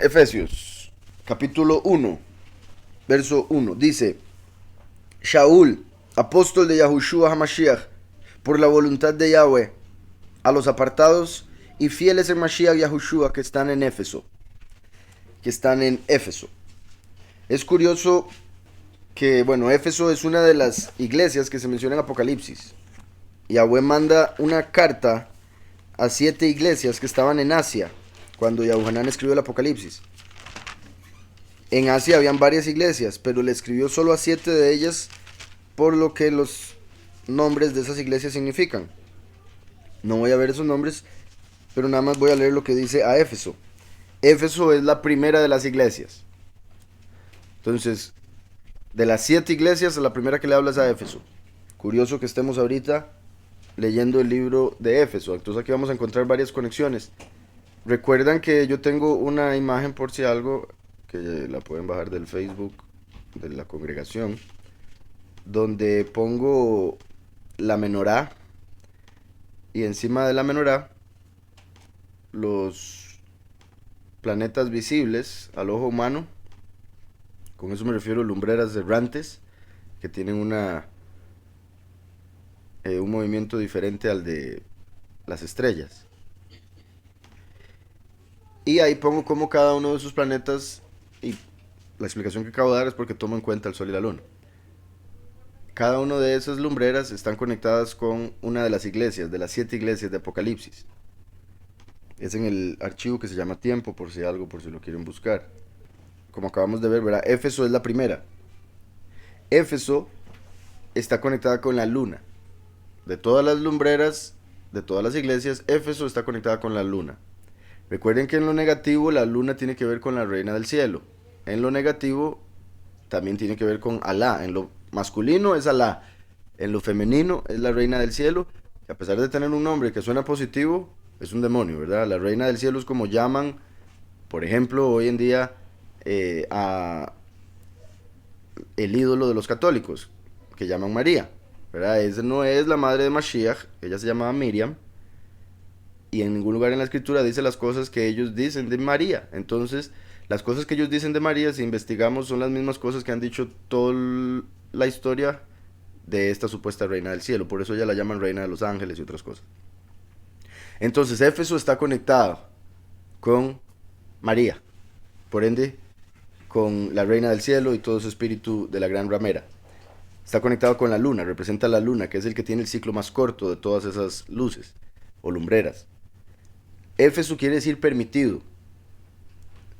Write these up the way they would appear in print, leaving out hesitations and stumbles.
Efesios, capítulo 1, verso 1, dice: Shaul, apóstol de Yahushua HaMashiach, por la voluntad de Yahweh, a los apartados y fieles en Mashiach Yahushua que están en Éfeso. Es curioso que, bueno, Éfeso es una de las iglesias que se menciona en Apocalipsis. Yahweh manda una carta a 7 iglesias que estaban en Asia cuando Yahuanán escribió el Apocalipsis. En Asia habían varias iglesias, pero le escribió solo a 7 de ellas, por lo que los nombres de esas iglesias significan. No voy a ver esos nombres, pero nada más voy a leer lo que dice a Éfeso. Éfeso es la primera de las iglesias. Entonces, de las 7 iglesias, la primera que le habla es a Éfeso. Curioso que estemos ahorita leyendo el libro de Éfeso. Entonces aquí vamos a encontrar varias conexiones. Recuerdan que yo tengo una imagen, por si algo, que la pueden bajar del Facebook de la congregación, donde pongo la menorá y encima de la menorá los planetas visibles al ojo humano. Con eso me refiero a lumbreras errantes que tienen un movimiento diferente al de las estrellas. Y ahí pongo como cada uno de esos planetas, y la explicación que acabo de dar es porque tomo en cuenta el Sol y la Luna. Cada una de esas lumbreras están conectadas con una de las iglesias, de las 7 iglesias de Apocalipsis. Es en el archivo que se llama Tiempo, por si algo, por si lo quieren buscar. Como acabamos de ver, ¿verdad? Éfeso es la primera. Éfeso está conectada con la luna. De todas las lumbreras, de todas las iglesias, Éfeso está conectada con la luna. Recuerden que en lo negativo la luna tiene que ver con la reina del cielo. En lo negativo también tiene que ver con Alá. En lo masculino es Alá. En lo femenino es la reina del cielo. Que a pesar de tener un nombre que suena positivo, es un demonio, ¿verdad? La reina del cielo es como llaman, por ejemplo, hoy en día a el ídolo de los católicos, que llaman María, ¿verdad? Esa no es la madre de Mashiach, ella se llamaba Miriam, y en ningún lugar en la escritura dice las cosas que ellos dicen de María. Entonces, las cosas que ellos dicen de María, si investigamos, son las mismas cosas que han dicho toda la historia de esta supuesta reina del cielo. Por eso ya la llaman reina de los ángeles y otras cosas. Entonces, Éfeso está conectado con María, por ende, con la reina del cielo y todo su espíritu de la gran ramera. Está conectado con la luna, representa la luna, que es el que tiene el ciclo más corto de todas esas luces o lumbreras. Éfeso quiere decir permitido.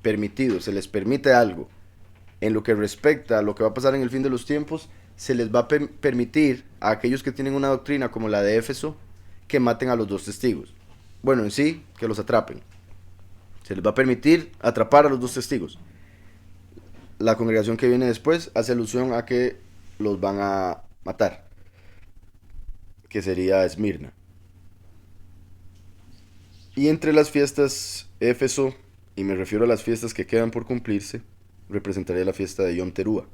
Permitido, se les permite algo. En lo que respecta a lo que va a pasar en el fin de los tiempos, se les va a permitir a aquellos que tienen una doctrina como la de Éfeso que maten a los 2 testigos. Bueno, en sí, que los atrapen. Se les va a permitir atrapar a los 2 testigos. La congregación que viene después hace alusión a que los van a matar, que sería Esmirna. Y entre las fiestas, Éfeso, y me refiero a las fiestas que quedan por cumplirse, representaría la fiesta de Yom Teruah,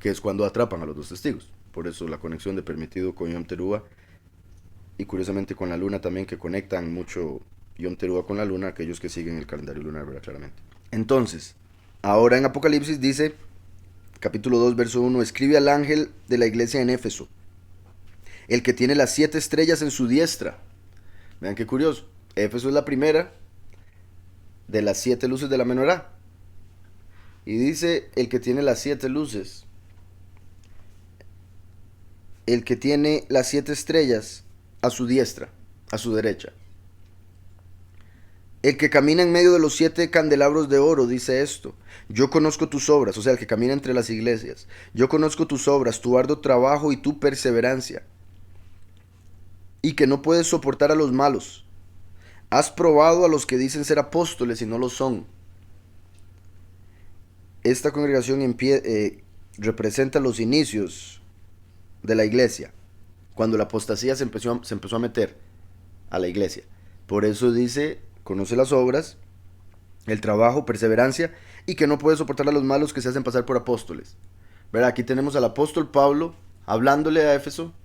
que es cuando atrapan a los 2 testigos. Por eso la conexión de permitido con Yom Teruah, y curiosamente con la luna también, que conectan mucho Yom Teruah con la luna, aquellos que siguen el calendario lunar, ¿verdad? Claramente. Entonces, ahora en Apocalipsis dice, capítulo 2, verso 1, escribe al ángel de la iglesia en Éfeso, el que tiene las 7 estrellas en su diestra. Vean qué curioso. Éfeso es la primera de las 7 luces de la menorá. Y dice el que tiene las 7 luces. El que tiene las 7 estrellas a su diestra, a su derecha. El que camina en medio de los 7 candelabros de oro dice esto: yo conozco tus obras, o sea, el que camina entre las iglesias. Yo conozco tus obras, tu arduo trabajo y tu perseverancia, y que no puedes soportar a los malos. Has probado a los que dicen ser apóstoles y no lo son. Esta congregación representa los inicios de la iglesia, cuando la apostasía se empezó a meter a la iglesia. Por eso dice, conoce las obras, el trabajo, perseverancia, y que no puede soportar a los malos que se hacen pasar por apóstoles. ¿Verdad? Aquí tenemos al apóstol Pablo hablándole a Éfeso,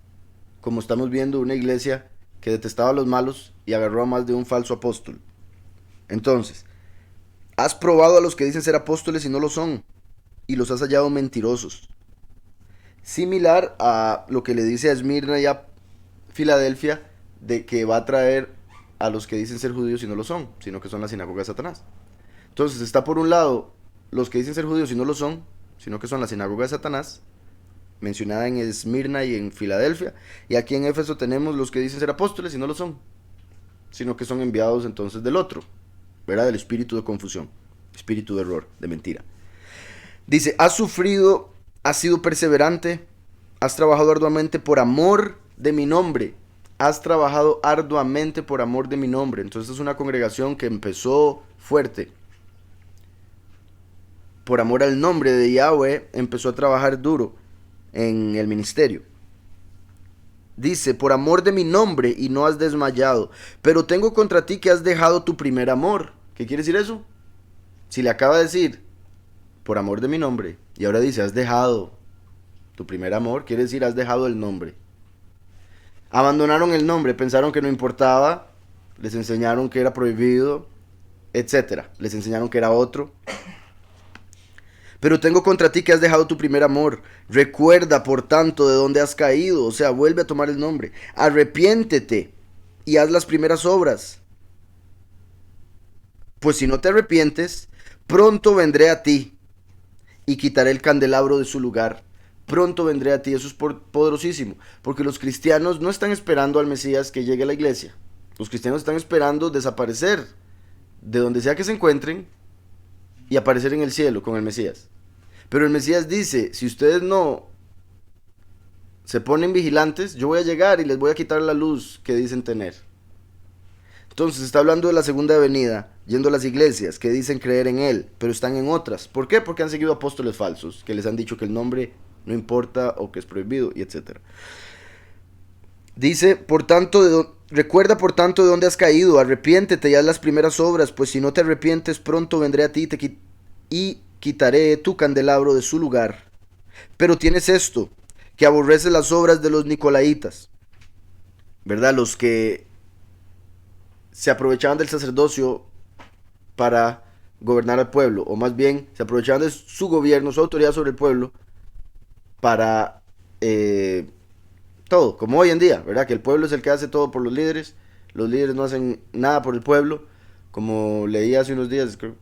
como estamos viendo, una iglesia que detestaba a los malos y agarró a más de un falso apóstol. Entonces, Has probado a los que dicen ser apóstoles y no lo son, y los has hallado mentirosos. Similar a lo que le dice a Esmirna y a Filadelfia, de que va a traer a los que dicen ser judíos y no lo son, sino que son la sinagoga de Satanás. Entonces está por un lado los que dicen ser judíos y no lo son, sino que son la sinagoga de Satanás, mencionada en Esmirna y en Filadelfia, y aquí en Éfeso tenemos los que dicen ser apóstoles y no lo son, sino que son enviados entonces del otro, ¿verdad? Del espíritu de confusión, espíritu de error, de mentira. Dice, has sufrido, has sido perseverante, has trabajado arduamente por amor de mi nombre. Has trabajado arduamente por amor de mi nombre. Entonces es una congregación que empezó fuerte. Por amor al nombre de Yahweh, empezó a trabajar duro en el ministerio. Dice, por amor de mi nombre y no has desmayado. Pero tengo contra ti que has dejado tu primer amor. ¿Qué quiere decir eso? Si le acaba de decir, por amor de mi nombre, y ahora dice, has dejado tu primer amor, quiere decir, has dejado el nombre. Abandonaron el nombre, pensaron que no importaba, les enseñaron que era prohibido, etcétera. Les enseñaron que era otro. Pero tengo contra ti que has dejado tu primer amor. Recuerda, por tanto, de dónde has caído, o sea, vuelve a tomar el nombre. Arrepiéntete y haz las primeras obras. Pues si no te arrepientes, pronto vendré a ti y quitaré el candelabro de su lugar. Pronto vendré a ti, eso es poderosísimo, porque los cristianos no están esperando al Mesías que llegue a la iglesia. Los cristianos están esperando desaparecer de donde sea que se encuentren y aparecer en el cielo con el Mesías. Pero el Mesías dice, si ustedes no se ponen vigilantes, yo voy a llegar y les voy a quitar la luz que dicen tener. Entonces está hablando de la segunda venida, yendo a las iglesias que dicen creer en Él, pero están en otras. ¿Por qué? Porque han seguido apóstoles falsos, que les han dicho que el nombre no importa o que es prohibido, y etc. Dice, recuerda por tanto de dónde has caído, arrepiéntete y haz las primeras obras, pues si no te arrepientes, pronto vendré a ti y quitaré tu candelabro de su lugar. Pero tienes esto, que aborreces las obras de los nicolaitas, ¿verdad? Los que se aprovechaban del sacerdocio para gobernar al pueblo, o más bien se aprovechaban de su gobierno, su autoridad sobre el pueblo, para todo, como hoy en día, ¿verdad? Que el pueblo es el que hace todo por los líderes no hacen nada por el pueblo, como leí hace unos días, creo,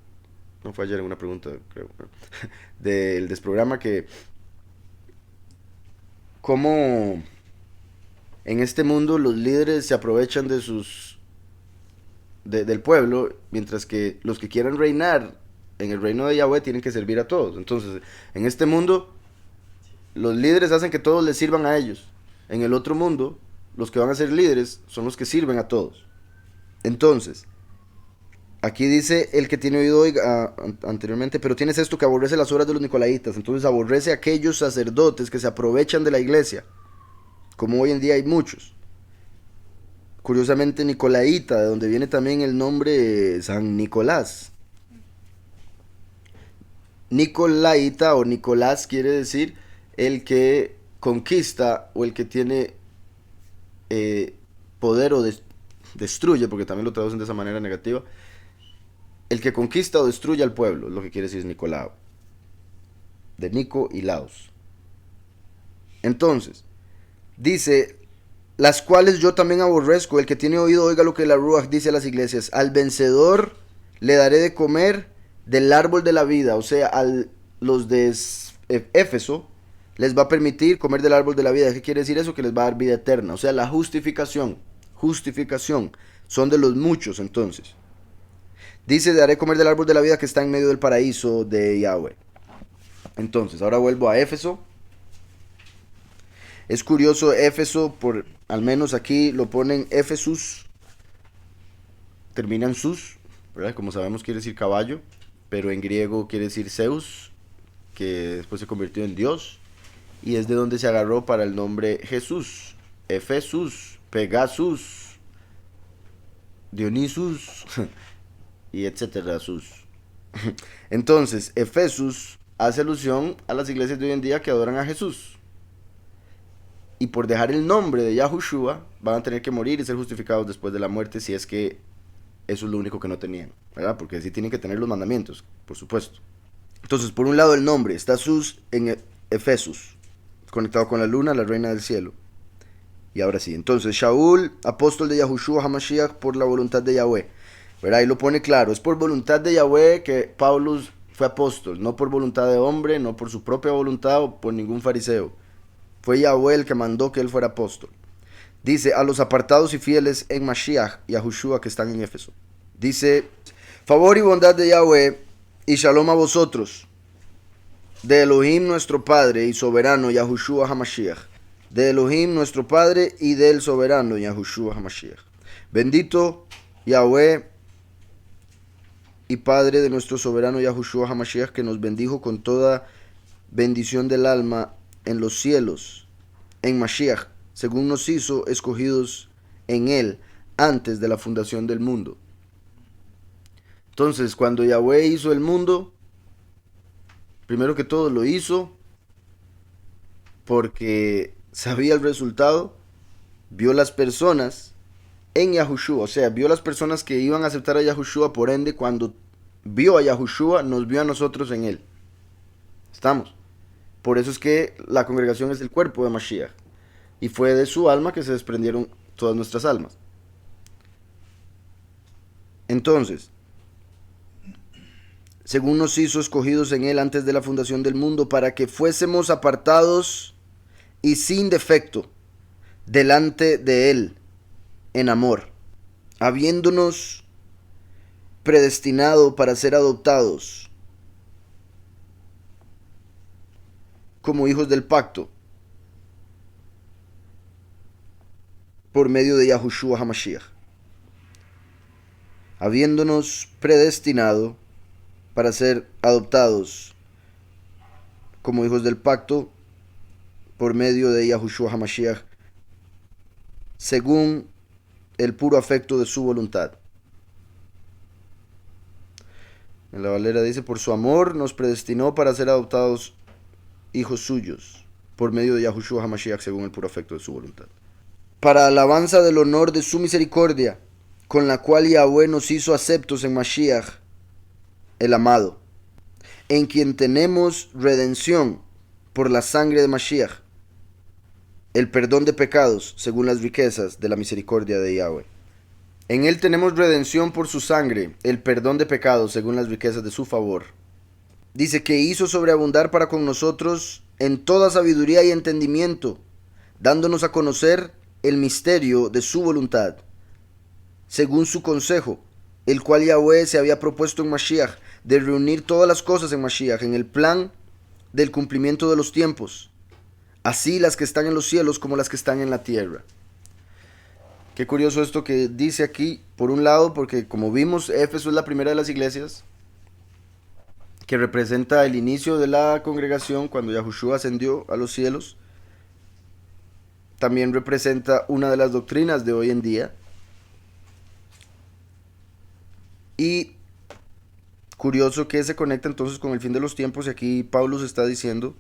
no fue ayer en una pregunta, creo, del desprograma, que como en este mundo los líderes se aprovechan de del pueblo, mientras que los que quieran reinar en el reino de Yahweh tienen que servir a todos. Entonces, en este mundo, los líderes hacen que todos les sirvan a ellos. En el otro mundo, los que van a ser líderes son los que sirven a todos. Entonces, aquí dice el que tiene oído oiga anteriormente, pero tienes esto, que aborrece las obras de los nicolaitas. Entonces aborrece a aquellos sacerdotes que se aprovechan de la iglesia, como hoy en día hay muchos. Curiosamente nicolaita, de donde viene también el nombre San Nicolás. Nicolaita o Nicolás quiere decir el que conquista o el que tiene poder o destruye, porque también lo traducen de esa manera negativa. El que conquista o destruye al pueblo, es lo que quiere decir Nicolao. De Nico y Laos. Entonces, dice, las cuales yo también aborrezco. El que tiene oído oiga lo que la Ruach dice a las iglesias. Al vencedor le daré de comer del árbol de la vida. O sea, a los de Éfeso les va a permitir comer del árbol de la vida. ¿Qué quiere decir eso? Que les va a dar vida eterna. O sea, la justificación. Son de los muchos entonces. Dice, daré comer del árbol de la vida que está en medio del paraíso de Yahweh. Entonces, ahora vuelvo a Éfeso. Es curioso, Éfeso, al menos aquí lo ponen Éfesus, terminan sus, ¿verdad? Como sabemos quiere decir caballo, pero en griego quiere decir Zeus, que después se convirtió en Dios, y es de donde se agarró para el nombre Jesús, Efesus, Pegasus, Dionisus, y etcétera, sus. Entonces, Efesus hace alusión a las iglesias de hoy en día que adoran a Jesús. Y por dejar el nombre de Yahushua van a tener que morir y ser justificados después de la muerte si es que eso es lo único que no tenían, ¿verdad? Porque sí tienen que tener los mandamientos, por supuesto. Entonces, por un lado el nombre, está Sus en Efesus, conectado con la luna, la reina del cielo. Y ahora sí, entonces Shaul, apóstol de Yahushua HaMashiach por la voluntad de Yahweh. ¿Verdad? Ahí lo pone claro, es por voluntad de Yahweh que Pablo fue apóstol, no por voluntad de hombre, no por su propia voluntad o por ningún fariseo. Fue Yahweh el que mandó que él fuera apóstol. Dice, a los apartados y fieles en Mashiach y Yahushua que están en Éfeso. Dice, favor y bondad de Yahweh y shalom a vosotros, de Elohim nuestro Padre y soberano Yahushua HaMashiach, de Elohim nuestro Padre y del soberano Yahushua HaMashiach. Bendito Yahweh y Padre de nuestro soberano Yahushua HaMashiach, que nos bendijo con toda bendición del alma en los cielos, en Mashiach, según nos hizo escogidos en él antes de la fundación del mundo. Entonces, cuando Yahweh hizo el mundo, primero que todo lo hizo porque sabía el resultado, vio las personas en Yahushua, o sea, vio las personas que iban a aceptar a Yahushua, por ende, cuando vio a Yahushua, nos vio a nosotros en él. ¿Estamos? Por eso es que la congregación es el cuerpo de Mashiach. Y fue de su alma que se desprendieron todas nuestras almas. Entonces, según nos hizo escogidos en él antes de la fundación del mundo, para que fuésemos apartados y sin defecto delante de él en amor, habiéndonos predestinado para ser adoptados como hijos del pacto por medio de Yahushua HaMashiach, habiéndonos predestinado para ser adoptados como hijos del pacto por medio de Yahushua HaMashiach, según el puro afecto de su voluntad. En la Valera dice, por su amor nos predestinó para ser adoptados hijos suyos, por medio de Yahushua HaMashiach, según el puro afecto de su voluntad. Para alabanza del honor de su misericordia, con la cual Yahweh nos hizo aceptos en Mashiach, el amado, en quien tenemos redención por la sangre de Mashiach, el perdón de pecados según las riquezas de la misericordia de Yahweh. En él tenemos redención por su sangre, el perdón de pecados según las riquezas de su favor. Dice que hizo sobreabundar para con nosotros en toda sabiduría y entendimiento, dándonos a conocer el misterio de su voluntad, según su consejo, el cual Yahweh se había propuesto en Mashiach, de reunir todas las cosas en Mashiach, en el plan del cumplimiento de los tiempos, así las que están en los cielos como las que están en la tierra. Qué curioso esto que dice aquí, por un lado, porque como vimos, Éfeso es la primera de las iglesias, que representa el inicio de la congregación cuando Yahushua ascendió a los cielos. También representa una de las doctrinas de hoy en día. Y curioso que se conecta entonces con el fin de los tiempos, y aquí Pablo se está diciendo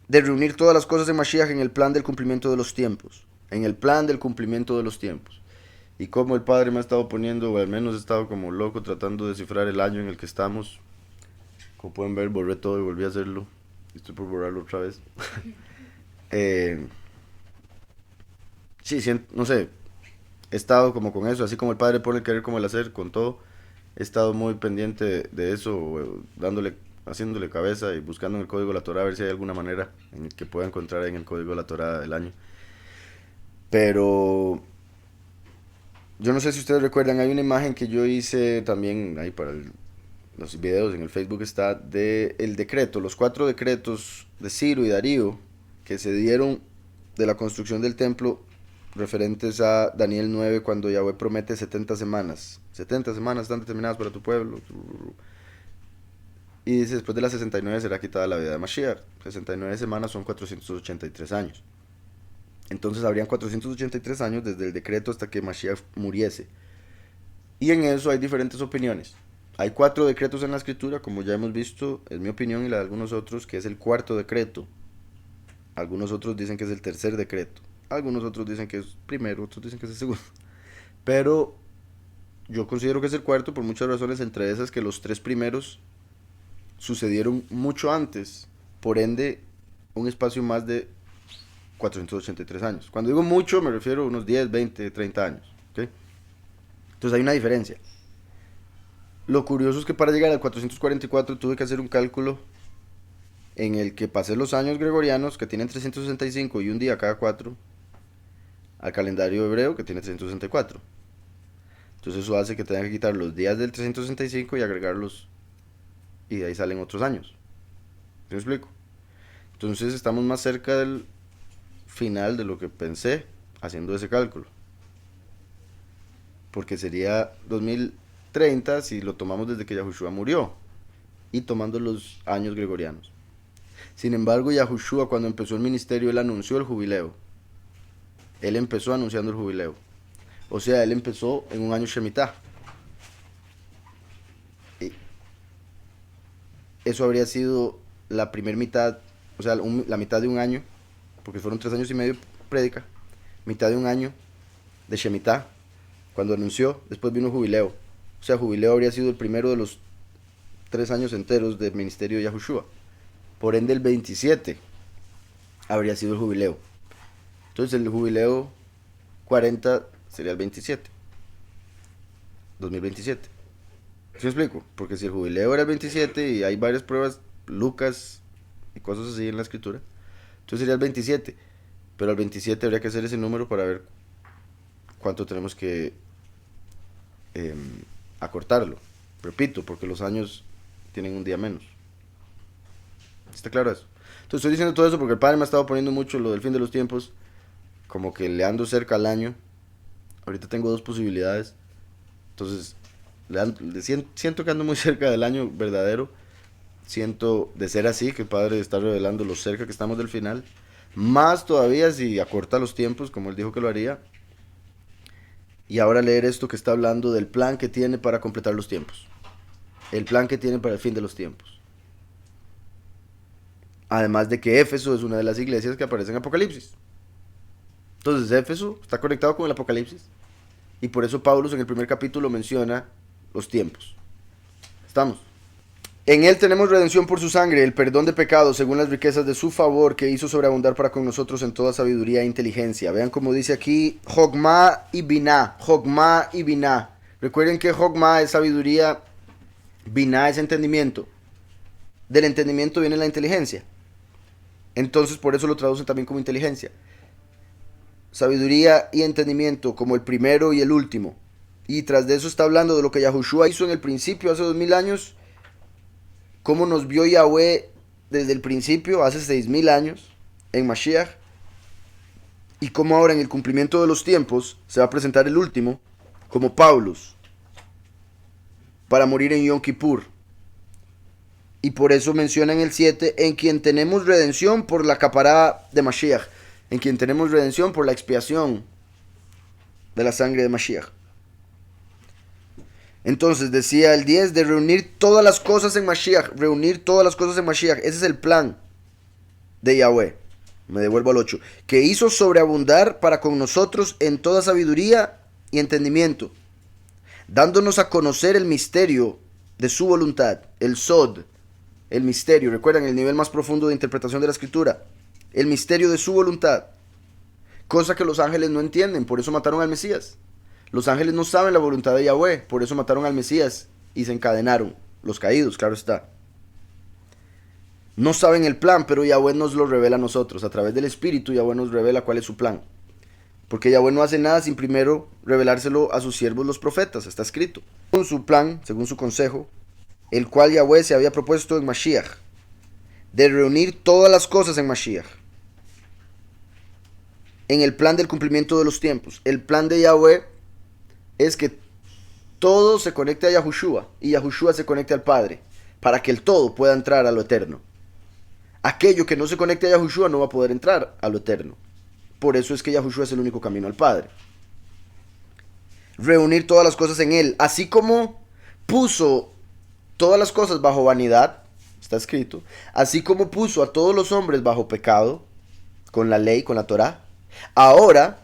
de reunir todas las cosas en Mashiach en el plan del cumplimiento de los tiempos. En el plan del cumplimiento de los tiempos. Y como el Padre me ha estado poniendo, o al menos he estado como loco tratando de descifrar el año en el que estamos. Como pueden ver, borré todo y volví a hacerlo. Estoy por borrarlo otra vez. Sí, no sé, he estado como con eso, así como el Padre pone el querer como el hacer, con todo. He estado muy pendiente de eso, dándole, haciéndole cabeza y buscando en el código de la Torah a ver si hay alguna manera en que pueda encontrar en el código de la Torah del año. Pero yo no sé si ustedes recuerdan, hay una imagen que yo hice también ahí para los videos en el Facebook, está de el decreto, los 4 decretos de Ciro y Darío que se dieron de la construcción del templo, referentes a Daniel 9, cuando Yahweh promete 70 semanas. 70 semanas están determinadas para tu pueblo. Y dice, después de las 69 será quitada la vida de Mashiach. 69 semanas son 483 años. Entonces habrían 483 años desde el decreto hasta que Mashiach muriese. Y en eso hay diferentes opiniones. Hay 4 decretos en la escritura, como ya hemos visto, es mi opinión y la de algunos otros, que es el 4.º decreto. Algunos otros dicen que es el 3.er decreto. Algunos otros dicen que es primero, otros dicen que es el segundo. Pero yo considero que es el cuarto por muchas razones, entre esas que los tres primeros sucedieron mucho antes, por ende, un espacio más de 483 años. Cuando digo mucho, me refiero a unos 10, 20, 30 años. ¿Okay? Entonces hay una diferencia. Lo curioso es que para llegar al 444 tuve que hacer un cálculo en el que pasé los años gregorianos, que tienen 365 y un día cada 4, al calendario hebreo, que tiene 364. Entonces eso hace que tenga que quitar los días del 365 y agregarlos, y de ahí salen otros años. ¿Me explico? Entonces estamos más cerca del final de lo que pensé haciendo ese cálculo. Porque sería 2030 si lo tomamos desde que Yahushua murió y tomando los años gregorianos. Sin embargo, Yahushua, cuando empezó el ministerio, él anunció el jubileo. Él empezó anunciando el jubileo. O sea, él empezó en un año Shemitah. Y eso habría sido la primera mitad, o sea, la mitad de un año, porque fueron 3 años y medio prédica, mitad de un año de Shemitah, cuando anunció, después vino jubileo. O sea, jubileo habría sido el primero de los 3 años enteros del ministerio de Yahushua. Por ende, el 27 habría sido el jubileo. Entonces, el jubileo 40 sería el 27. 2027. ¿Sí me explico? Porque si el jubileo era el 27 y hay varias pruebas, Lucas y cosas así en la escritura, entonces sería el 27. Pero al 27 habría que hacer ese número para ver cuánto tenemos que acortarlo. Repito, porque los años tienen un día menos. ¿Está claro eso? Entonces estoy diciendo todo eso porque el padre me ha estado poniendo mucho lo del fin de los tiempos, como que le ando cerca al año. Ahorita tengo 2 posibilidades. Entonces, siento que ando muy cerca del año verdadero. Siento, de ser así, que el padre está revelando lo cerca que estamos del final. Más todavía si acorta los tiempos, como él dijo que lo haría. Y ahora leer esto que está hablando del plan que tiene para completar los tiempos. El plan que tiene para el fin de los tiempos. Además de que Éfeso es una de las iglesias que aparece en Apocalipsis. Entonces Éfeso está conectado con el Apocalipsis. Y por eso Pablo en el primer capítulo menciona los tiempos. ¿Estamos? En él tenemos redención por su sangre, el perdón de pecados según las riquezas de su favor que hizo sobreabundar para con nosotros en toda sabiduría e inteligencia. Vean cómo dice aquí, Jogma y Binah. Jogma y Binah. Recuerden que Jogma es sabiduría, Binah es entendimiento. Del entendimiento viene la inteligencia. Entonces por eso lo traducen también como inteligencia. Sabiduría y entendimiento como el primero y el último. Y tras de eso está hablando de lo que Yahushua hizo en el principio hace 2000 años. Cómo nos vio Yahweh desde el principio, hace 6000 años, en Mashiach. Y cómo ahora en el cumplimiento de los tiempos se va a presentar el último, como Paulus, para morir en Yom Kippur. Y por eso menciona en el 7, en quien tenemos redención por la capará de Mashiach. En quien tenemos redención por la expiación de la sangre de Mashiach. Entonces decía el 10 de reunir todas las cosas en Mashiach. Reunir todas las cosas en Mashiach. Ese es el plan de Yahweh. Me devuelvo al 8. Que hizo sobreabundar para con nosotros en toda sabiduría y entendimiento. Dándonos a conocer el misterio de su voluntad. El Sod. El misterio. Recuerdan el nivel más profundo de interpretación de la escritura. El misterio de su voluntad. Cosa que los ángeles no entienden. Por eso mataron al Mesías. Los ángeles no saben la voluntad de Yahweh, por eso mataron al Mesías y se encadenaron. Los caídos, claro está. No saben el plan, pero Yahweh nos lo revela a nosotros. A través del Espíritu, Yahweh nos revela cuál es su plan. Porque Yahweh no hace nada sin primero revelárselo a sus siervos los profetas. Está escrito. Según su plan, según su consejo, el cual Yahweh se había propuesto en Mashiach. De reunir todas las cosas en Mashiach. En el plan del cumplimiento de los tiempos. El plan de Yahweh es que todo se conecte a Yahushua y Yahushua se conecte al Padre para que el todo pueda entrar a lo eterno. Aquello que no se conecte a Yahushua no va a poder entrar a lo eterno. Por eso es que Yahushua es el único camino al Padre. Reunir todas las cosas en él, así como puso todas las cosas bajo vanidad, está escrito, así como puso a todos los hombres bajo pecado, con la ley, con la Torá, ahora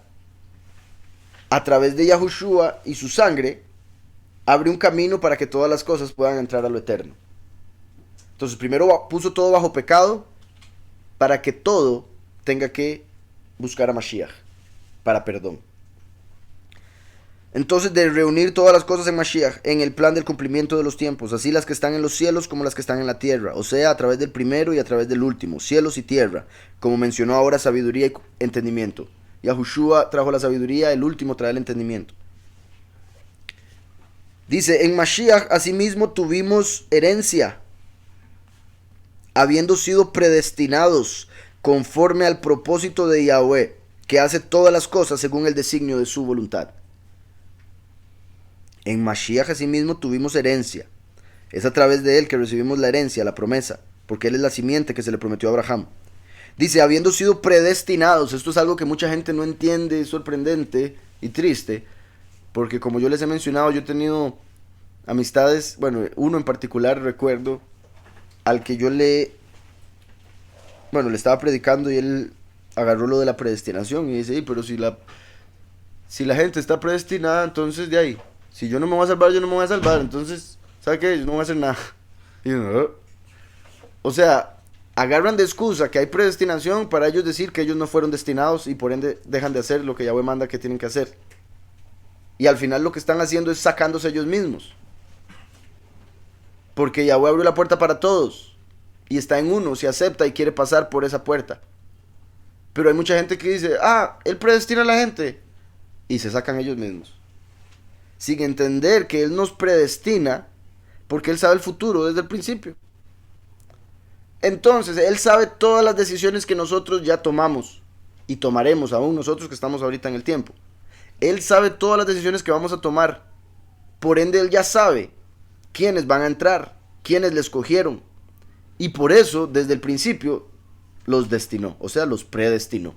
a través de Yahushua y su sangre, abre un camino para que todas las cosas puedan entrar a lo eterno. Entonces primero puso todo bajo pecado para que todo tenga que buscar a Mashiach para perdón. Entonces, de reunir todas las cosas en Mashiach, en el plan del cumplimiento de los tiempos, así las que están en los cielos como las que están en la tierra, o sea, a través del primero y a través del último, cielos y tierra, como mencionó ahora, sabiduría y entendimiento. Yahushua trajo la sabiduría, el último trae el entendimiento. Dice, en Mashiach asimismo tuvimos herencia, habiendo sido predestinados conforme al propósito de Yahweh, que hace todas las cosas según el designio de su voluntad. En Mashiach asimismo tuvimos herencia. Es a través de él que recibimos la herencia, la promesa, porque él es la simiente que se le prometió a Abraham. Dice, habiendo sido predestinados. Esto es algo que mucha gente no entiende, es sorprendente y triste, porque como yo les he mencionado, yo he tenido amistades, bueno, uno en particular recuerdo, al que yo le estaba predicando y él agarró lo de la predestinación y dice, pero si la gente está predestinada, entonces de ahí, si yo no me voy a salvar, yo no me voy a salvar, entonces, ¿sabe qué? Yo no voy a hacer nada. Y yo, o sea, agarran de excusa que hay predestinación para ellos decir que ellos no fueron destinados y por ende dejan de hacer lo que Yahweh manda que tienen que hacer. Y al final lo que están haciendo es sacándose ellos mismos. Porque Yahweh abrió la puerta para todos. Y está en uno, se acepta y quiere pasar por esa puerta. Pero hay mucha gente que dice, él predestina a la gente. Y se sacan ellos mismos. Sin entender que él nos predestina porque él sabe el futuro desde el principio. Entonces, él sabe todas las decisiones que nosotros ya tomamos y tomaremos aún nosotros que estamos ahorita en el tiempo. Él sabe todas las decisiones que vamos a tomar. Por ende, él ya sabe quiénes van a entrar, quiénes le escogieron. Y por eso, desde el principio, los destinó, o sea, los predestinó.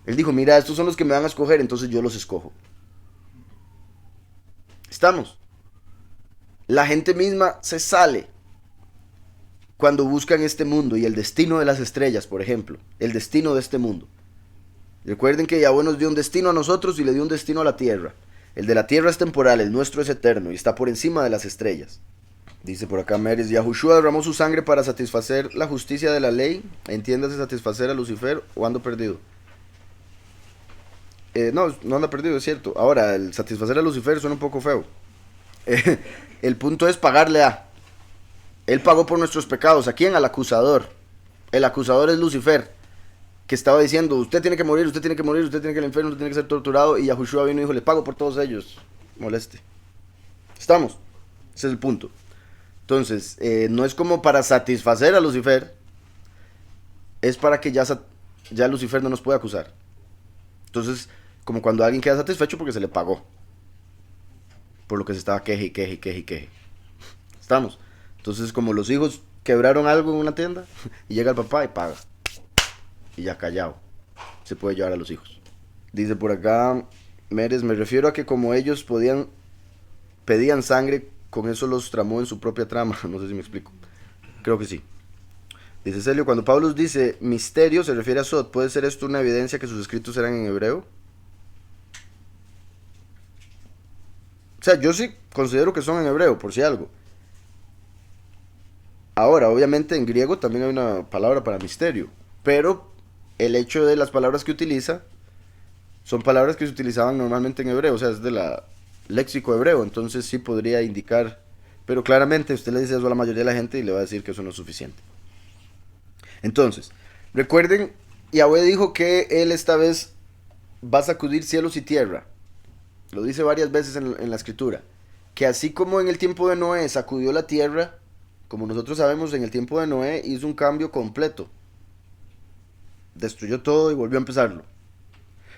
Él dijo, mira, estos son los que me van a escoger, entonces yo los escojo. ¿Estamos? La gente misma se sale cuando buscan este mundo y el destino de las estrellas, por ejemplo, el destino de este mundo. Recuerden que Yahweh nos dio un destino a nosotros y le dio un destino a la tierra. El de la tierra es temporal, el nuestro es eterno y está por encima de las estrellas. Dice por acá Meres, Yahushua derramó su sangre para satisfacer la justicia de la ley, entiéndase satisfacer a Lucifer o ando perdido. No anda perdido, es cierto. Ahora, el satisfacer a Lucifer suena un poco feo. El punto es pagarle a... Él pagó por nuestros pecados. ¿A quién? Al acusador. El acusador es Lucifer, que estaba diciendo, usted tiene que morir, usted tiene que morir, usted tiene que ir al infierno, usted tiene que ser torturado. Y Yahushua vino y dijo, le pago por todos ellos. Moleste. ¿Estamos? Ese es el punto. Entonces, no es como para satisfacer a Lucifer, es para que ya Lucifer no nos pueda acusar. Entonces, como cuando alguien queda satisfecho porque se le pagó por lo que se estaba queje. ¿Estamos? Entonces, como los hijos quebraron algo en una tienda y llega el papá y paga. Y ya callado, se puede llevar a los hijos. Dice por acá, Meres, me refiero a que como ellos pedían sangre, con eso los tramó en su propia trama. No sé si me explico. Creo que sí. Dice Celio, cuando Pablo dice misterio, se refiere a Sod. ¿Puede ser esto una evidencia que sus escritos eran en hebreo? O sea, yo sí considero que son en hebreo, por si algo. Ahora, obviamente en griego también hay una palabra para misterio. Pero el hecho de las palabras que utiliza son palabras que se utilizaban normalmente en hebreo. O sea, es de la léxico hebreo. Entonces sí podría indicar. Pero claramente usted le dice eso a la mayoría de la gente y le va a decir que eso no es suficiente. Entonces, recuerden, Yahweh dijo que él esta vez va a sacudir cielos y tierra. Lo dice varias veces en la escritura. Que así como en el tiempo de Noé sacudió la tierra, como nosotros sabemos, en el tiempo de Noé hizo un cambio completo. Destruyó todo y volvió a empezarlo.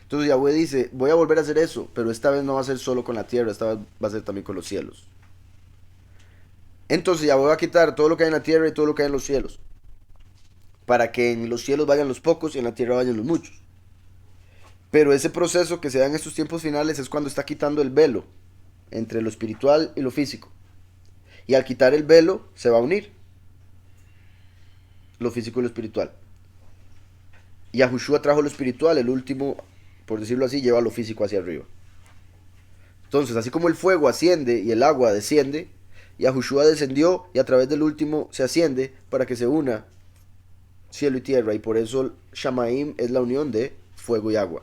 Entonces Yahweh dice, voy a volver a hacer eso, pero esta vez no va a ser solo con la tierra, esta vez va a ser también con los cielos. Entonces Yahweh va a quitar todo lo que hay en la tierra y todo lo que hay en los cielos, para que en los cielos vayan los pocos y en la tierra vayan los muchos. Pero ese proceso que se da en estos tiempos finales es cuando está quitando el velo entre lo espiritual y lo físico. Y al quitar el velo se va a unir lo físico y lo espiritual. Y Yahushua trajo lo espiritual, el último, por decirlo así, lleva lo físico hacia arriba. Entonces, así como el fuego asciende y el agua desciende, Yahushua descendió y a través del último se asciende para que se una cielo y tierra. Y por eso Shamaim es la unión de fuego y agua.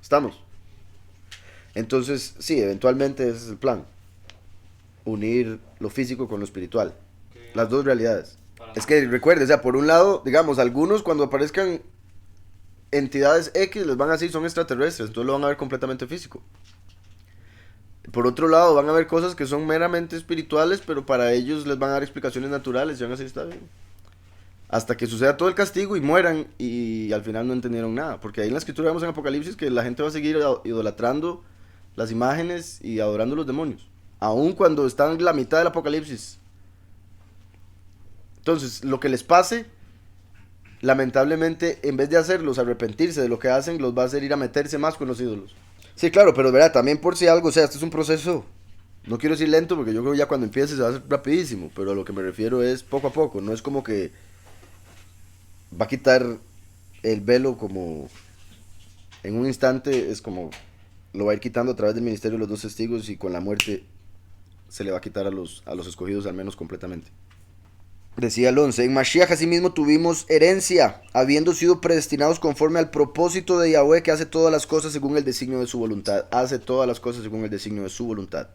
¿Estamos? Entonces, sí, eventualmente ese es el plan. Unir lo físico con lo espiritual. Las dos realidades. Es que recuerde, o sea, por un lado, digamos, algunos cuando aparezcan entidades X les van a decir son extraterrestres, entonces lo van a ver completamente físico. Por otro lado, van a ver cosas que son meramente espirituales, pero para ellos les van a dar explicaciones naturales y van a decir, está bien. Hasta que suceda todo el castigo y mueran y al final no entendieron nada. Porque ahí en la escritura vemos en Apocalipsis que la gente va a seguir idolatrando las imágenes y adorando a los demonios. Aun cuando están en la mitad del Apocalipsis. Entonces, lo que les pase, lamentablemente, en vez de hacerlos arrepentirse de lo que hacen, los va a hacer ir a meterse más con los ídolos. Sí, claro, pero verá, también por si algo, o sea, este es un proceso, no quiero decir lento, porque yo creo que ya cuando empiece se va a hacer rapidísimo, pero a lo que me refiero es poco a poco, no es como que va a quitar el velo como en un instante, es como lo va a ir quitando a través del ministerio de los dos testigos y con la muerte se le va a quitar a los escogidos al menos completamente. Decía el 11, en Mashiach asimismo tuvimos herencia, habiendo sido predestinados conforme al propósito de Yahweh que hace todas las cosas según el designio de su voluntad. Hace todas las cosas según el designio de su voluntad.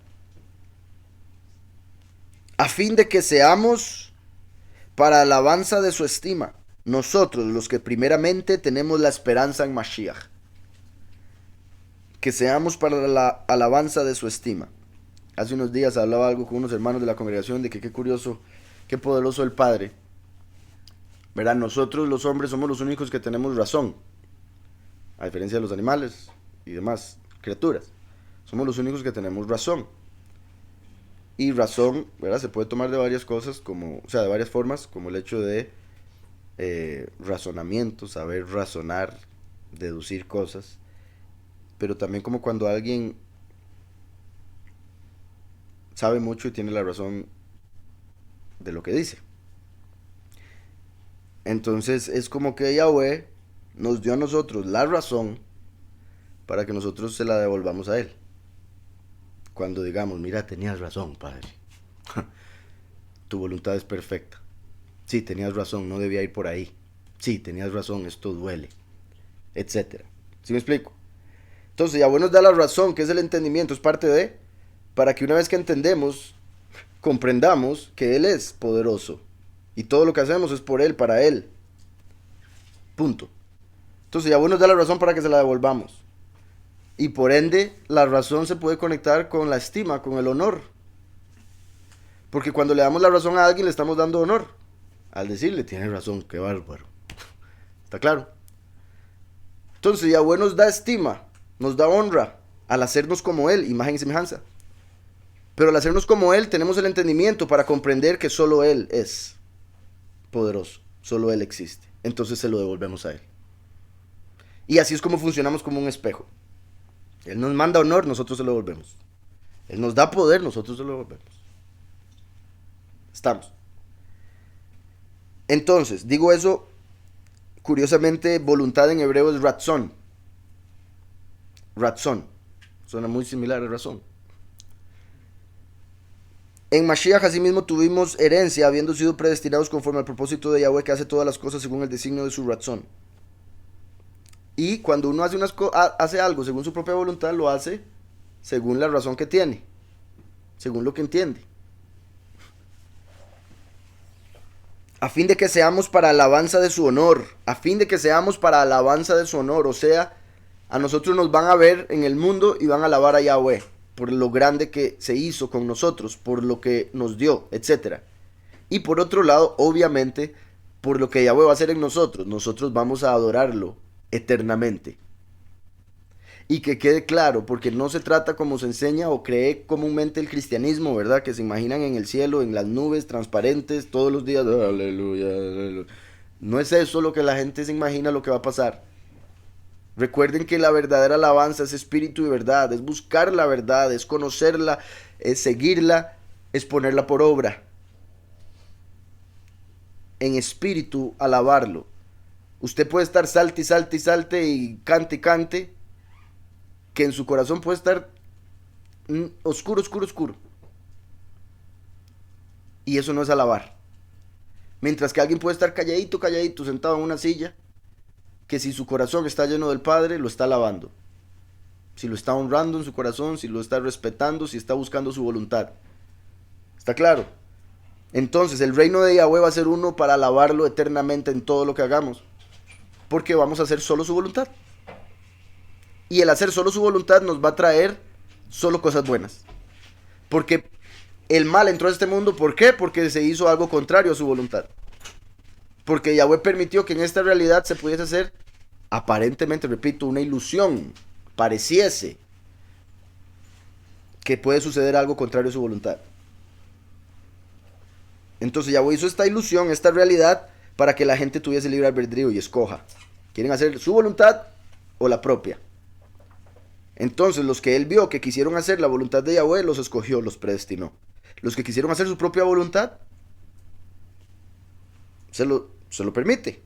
A fin de que seamos para alabanza de su estima, nosotros los que primeramente tenemos la esperanza en Mashiach. Que seamos para la alabanza de su estima. Hace unos días hablaba algo con unos hermanos de la congregación de que qué curioso, qué poderoso el Padre. Verán, nosotros los hombres somos los únicos que tenemos razón. A diferencia de los animales y demás criaturas. Somos los únicos que tenemos razón. Y razón, ¿verdad? Se puede tomar de varias cosas, como, o sea, de varias formas, como el hecho de razonamiento, saber razonar, deducir cosas. Pero también como cuando alguien sabe mucho y tiene la razón de lo que dice. Entonces es como que Yahweh nos dio a nosotros la razón para que nosotros se la devolvamos a Él. Cuando digamos, mira, tenías razón, Padre. Tu voluntad es perfecta. Sí, tenías razón, no debía ir por ahí. Sí, tenías razón, esto duele. Etcétera. ¿Sí me explico? Entonces Yahweh nos da la razón, que es el entendimiento, es parte de, para que una vez que entendemos, comprendamos que Él es poderoso. Y todo lo que hacemos es por Él, para Él. Punto. Entonces Yahweh nos da la razón para que se la devolvamos. Y por ende, la razón se puede conectar con la estima, con el honor. Porque cuando le damos la razón a alguien, le estamos dando honor. Al decirle, tiene razón, qué bárbaro. ¿Está claro? Entonces Yahweh nos da estima, nos da honra al hacernos como Él, imagen y semejanza. Pero al hacernos como Él, tenemos el entendimiento para comprender que solo Él es poderoso, solo Él existe. Entonces se lo devolvemos a Él. Y así es como funcionamos como un espejo. Él nos manda honor, nosotros se lo devolvemos. Él nos da poder, nosotros se lo devolvemos. Estamos. Entonces, digo eso, curiosamente, voluntad en hebreo es ratzon. Ratzon. Suena muy similar a razón. En Mashiach asimismo tuvimos herencia, habiendo sido predestinados conforme al propósito de Yahweh que hace todas las cosas según el designio de su ratzon. Y cuando uno hace algo según su propia voluntad, lo hace según la razón que tiene, según lo que entiende. A fin de que seamos para alabanza de su honor, a fin de que seamos para alabanza de su honor, o sea, a nosotros nos van a ver en el mundo y van a alabar a Yahweh por lo grande que se hizo con nosotros, por lo que nos dio, etc. Y por otro lado, obviamente, por lo que Yahweh va a hacer en nosotros, nosotros vamos a adorarlo eternamente. Y que quede claro, porque no se trata como se enseña o cree comúnmente el cristianismo, ¿verdad? Que se imaginan en el cielo, en las nubes transparentes, todos los días, aleluya, aleluya. No es eso lo que la gente se imagina lo que va a pasar. Recuerden que la verdadera alabanza es espíritu y verdad, es buscar la verdad, es conocerla, es seguirla, es ponerla por obra. En espíritu alabarlo. Usted puede estar salte y salte y salte y cante, que en su corazón puede estar oscuro, oscuro, oscuro. Y eso no es alabar. Mientras que alguien puede estar calladito, calladito, sentado en una silla, que si su corazón está lleno del Padre, lo está alabando. Si lo está honrando en su corazón, si lo está respetando, si está buscando su voluntad. ¿Está claro? Entonces el reino de Yahweh va a ser uno para alabarlo eternamente en todo lo que hagamos. Porque vamos a hacer solo su voluntad. Y el hacer solo su voluntad nos va a traer solo cosas buenas. Porque el mal entró a este mundo, ¿por qué? Porque se hizo algo contrario a su voluntad. Porque Yahweh permitió que en esta realidad se pudiese hacer, aparentemente, repito, una ilusión. Pareciese que puede suceder algo contrario a su voluntad. Entonces Yahweh hizo esta ilusión, esta realidad, para que la gente tuviese libre albedrío y escoja. ¿Quieren hacer su voluntad o la propia? Entonces los que él vio que quisieron hacer la voluntad de Yahweh, los escogió, los predestinó. Los que quisieron hacer su propia voluntad, se lo permite.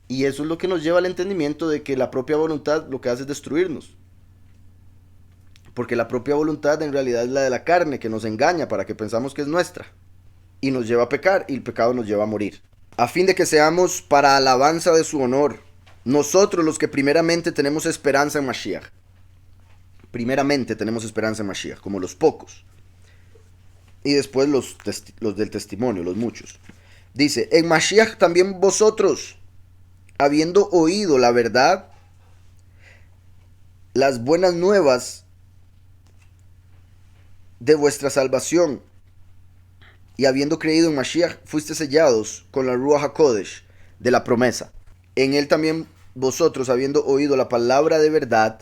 Y eso es lo que nos lleva al entendimiento de que la propia voluntad lo que hace es destruirnos. Porque la propia voluntad en realidad es la de la carne, que nos engaña para que pensamos que es nuestra. Y nos lleva a pecar, y el pecado nos lleva a morir. A fin de que seamos para alabanza de su honor, nosotros los que primeramente tenemos esperanza en Mashiach. Primeramente tenemos esperanza en Mashiach, como los pocos. Y después los del testimonio, los muchos. Dice, en Mashiach también vosotros, habiendo oído la verdad, las buenas nuevas de vuestra salvación, y habiendo creído en Mashiach, fuiste sellados con la Ruach HaKodesh de la promesa. En él también vosotros, habiendo oído la palabra de verdad,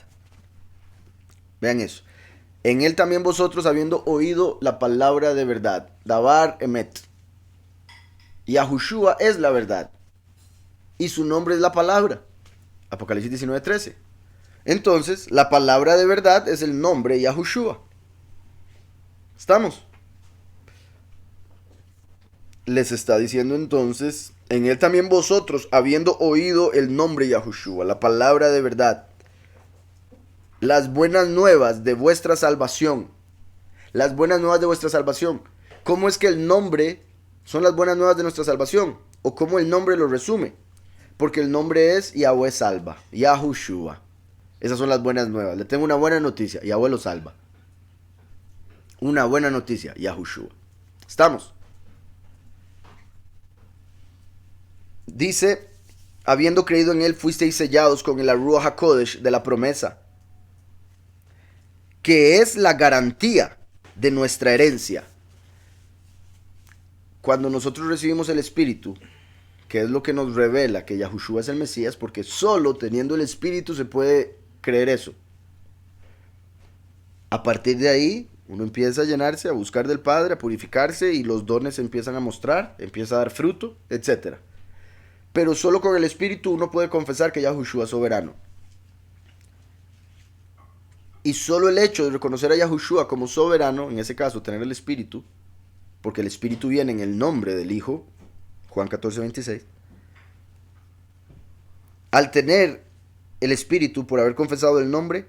vean eso, en él también vosotros, habiendo oído la palabra de verdad, Davar Emet, Yahushua es la verdad, y su nombre es la palabra, Apocalipsis 19:13. Entonces, la palabra de verdad es el nombre Yahushua. ¿Estamos? Les está diciendo entonces, en él también vosotros, habiendo oído el nombre Yahushua, la palabra de verdad, las buenas nuevas de vuestra salvación. Las buenas nuevas de vuestra salvación. ¿Cómo es que el nombre son las buenas nuevas de nuestra salvación? ¿O cómo el nombre lo resume? Porque el nombre es Yahweh salva, Yahushua. Esas son las buenas nuevas. Le tengo una buena noticia, Yahweh lo salva. Una buena noticia, Yahushua. ¿Estamos? Dice, habiendo creído en él, fuisteis sellados con el Ruach HaKodesh de la promesa, que es la garantía de nuestra herencia. Cuando nosotros recibimos el Espíritu, que es lo que nos revela que Yahushua es el Mesías, porque solo teniendo el Espíritu se puede creer eso. A partir de ahí, uno empieza a llenarse, a buscar del Padre, a purificarse, y los dones se empiezan a mostrar, empieza a dar fruto, etc. Pero solo con el Espíritu uno puede confesar que Yahushua es soberano. Y solo el hecho de reconocer a Yahushua como soberano, en ese caso tener el Espíritu, porque el Espíritu viene en el nombre del Hijo, Juan 14:26, al tener el Espíritu por haber confesado el nombre,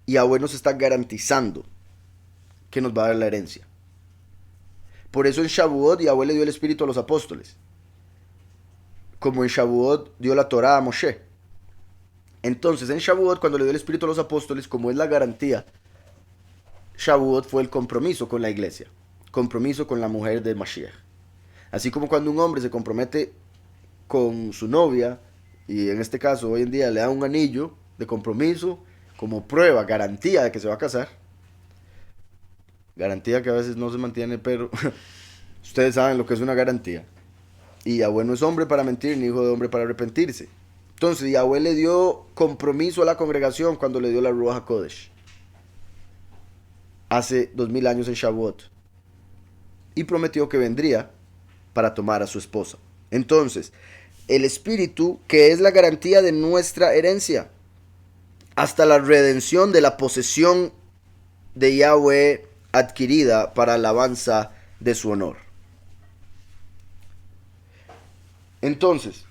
Yahweh nos está garantizando que nos va a dar la herencia. Por eso en Shavuot Yahweh le dio el Espíritu a los apóstoles, como en Shavuot dio la Torá a Moshe. Entonces en Shavuot, cuando le dio el Espíritu a los apóstoles, como es la garantía, Shavuot fue el compromiso con la iglesia, compromiso con la mujer de Mashiach. Así como cuando un hombre se compromete con su novia, y en este caso hoy en día le da un anillo de compromiso como prueba, garantía de que se va a casar. Garantía que a veces no se mantiene, pero ustedes saben lo que es una garantía. Y Yahweh no es hombre para mentir, ni hijo de hombre para arrepentirse. Entonces Yahweh le dio compromiso a la congregación cuando le dio la Ruach HaKodesh. Hace 2000 años en Shavuot. Y prometió que vendría para tomar a su esposa. Entonces, el Espíritu, que es la garantía de nuestra herencia, hasta la redención de la posesión de Yahweh adquirida para alabanza de su honor. Entonces,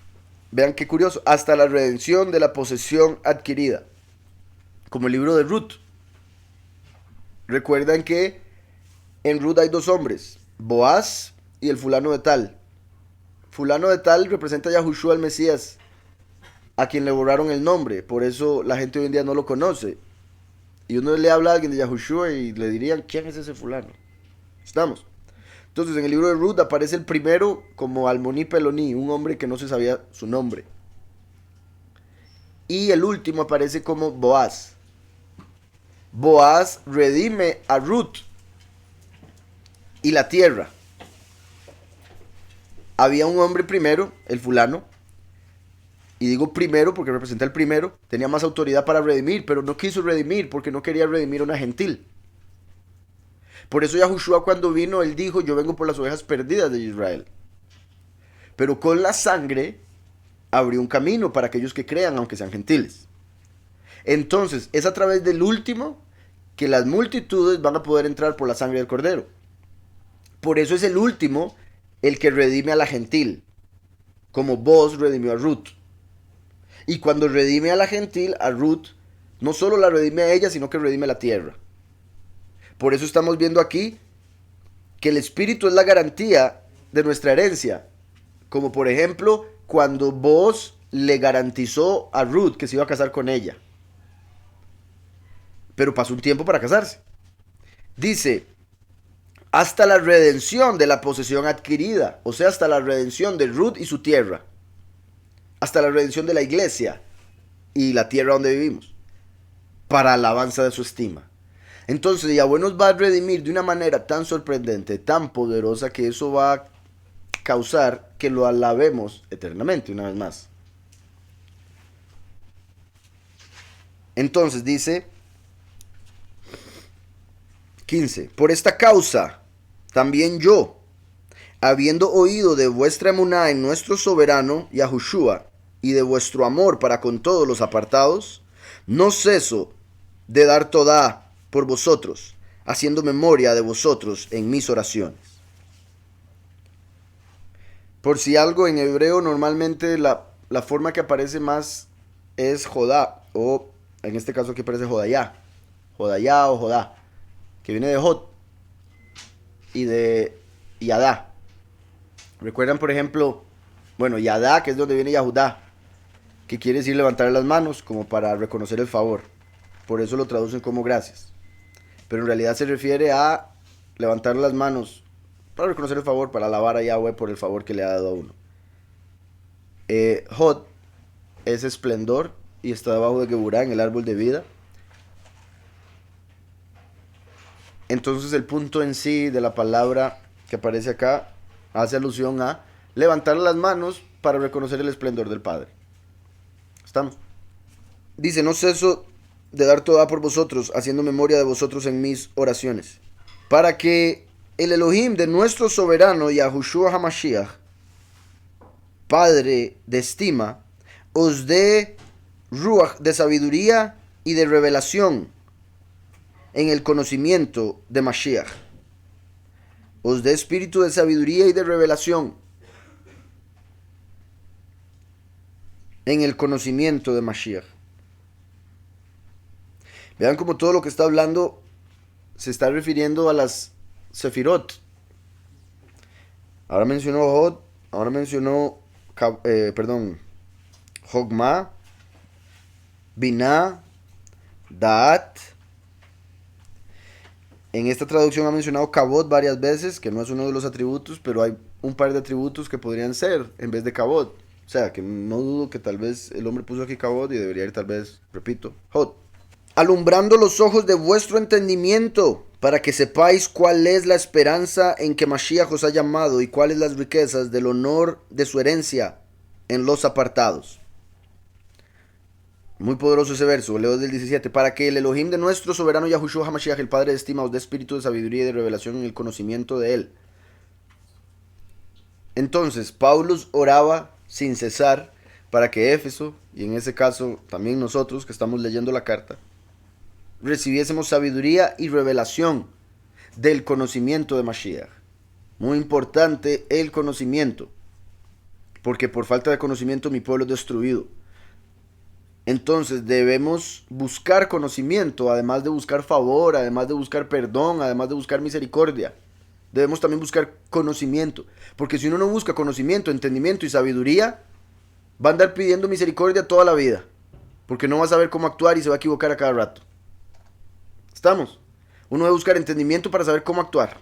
vean qué curioso, hasta la redención de la posesión adquirida, como el libro de Ruth. Recuerdan que en Ruth hay dos hombres, Boaz y el fulano de tal. Fulano de tal representa a Yahushua el Mesías, a quien le borraron el nombre, por eso la gente hoy en día no lo conoce. Y uno le habla a alguien de Yahushua y le dirían, ¿quién es ese fulano? ¿Estamos? Entonces en el libro de Ruth aparece el primero como Almoní Peloní, un hombre que no se sabía su nombre. Y el último aparece como Boaz. Boaz redime a Ruth y la tierra. Había un hombre primero, el fulano, y digo primero porque representa el primero, tenía más autoridad para redimir, pero no quiso redimir porque no quería redimir a una gentil. Por eso Yahushua cuando vino, él dijo, yo vengo por las ovejas perdidas de Israel. Pero con la sangre abrió un camino para aquellos que crean, aunque sean gentiles. Entonces, es a través del último que las multitudes van a poder entrar por la sangre del Cordero. Por eso es el último el que redime a la gentil, como Boaz redimió a Ruth. Y cuando redime a la gentil, a Ruth, no solo la redime a ella, sino que redime a la tierra. Por eso estamos viendo aquí que el Espíritu es la garantía de nuestra herencia. Como por ejemplo, cuando Boaz le garantizó a Ruth que se iba a casar con ella. Pero pasó un tiempo para casarse. Dice, hasta la redención de la posesión adquirida. O sea, hasta la redención de Ruth y su tierra. Hasta la redención de la iglesia y la tierra donde vivimos. Para alabanza de su estima. Entonces Yahweh nos va a redimir de una manera tan sorprendente, tan poderosa, que eso va a causar que lo alabemos eternamente, una vez más. Entonces dice 15. Por esta causa, también yo, habiendo oído de vuestra emuná en nuestro soberano Yahushua, y de vuestro amor para con todos los apartados, no ceso de dar todá por vosotros, haciendo memoria de vosotros en mis oraciones. Por si algo, en hebreo normalmente la forma que aparece más es Jodá, o en este caso aquí aparece Jodayá, Jodayá o Jodá, que viene de Jod y de Yadá. Recuerdan, por ejemplo, bueno, Yadá, que es donde viene Yahudá, que quiere decir levantar las manos como para reconocer el favor. Por eso lo traducen como gracias. Pero en realidad se refiere a levantar las manos para reconocer el favor, para alabar a Yahweh por el favor que le ha dado a uno. Hod es esplendor y está debajo de Geburá, en el árbol de vida. Entonces el punto en sí de la palabra que aparece acá hace alusión a levantar las manos para reconocer el esplendor del Padre. ¿Estamos? Dice, no ceso de dar toda por vosotros, haciendo memoria de vosotros en mis oraciones, para que el Elohim de nuestro soberano Yahushua HaMashiach, Padre de estima, os dé ruach de sabiduría y de revelación en el conocimiento de Mashiach. Os dé espíritu de sabiduría y de revelación en el conocimiento de Mashiach. Vean como todo lo que está hablando se está refiriendo a las Sefirot. Ahora mencionó Hod, ahora mencionó Hogma, Binah, Daat. En esta traducción ha mencionado Kabod varias veces, que no es uno de los atributos, pero hay un par de atributos que podrían ser en vez de Kabod. O sea, que no dudo que tal vez el hombre puso aquí Kabod y debería ir tal vez, repito, Hod. Alumbrando los ojos de vuestro entendimiento, para que sepáis cuál es la esperanza en que Mashiach os ha llamado y cuáles las riquezas del honor de su herencia en los apartados. Muy poderoso ese verso, leo del 17. Para que el Elohim de nuestro soberano Yahushua HaMashiach, el Padre de estima, os dé espíritu de sabiduría y de revelación en el conocimiento de él. Entonces, Pablo oraba sin cesar para que Éfeso, y en ese caso también nosotros que estamos leyendo la carta, recibiésemos sabiduría y revelación del conocimiento de Mashiach. Muy importante el conocimiento, porque por falta de conocimiento mi pueblo es destruido. Entonces debemos buscar conocimiento, además de buscar favor, además de buscar perdón, además de buscar misericordia. Debemos también buscar conocimiento, porque si uno no busca conocimiento, entendimiento y sabiduría, va a andar pidiendo misericordia toda la vida, porque no va a saber cómo actuar y se va a equivocar a cada rato. ¿Estamos? Uno debe buscar entendimiento para saber cómo actuar.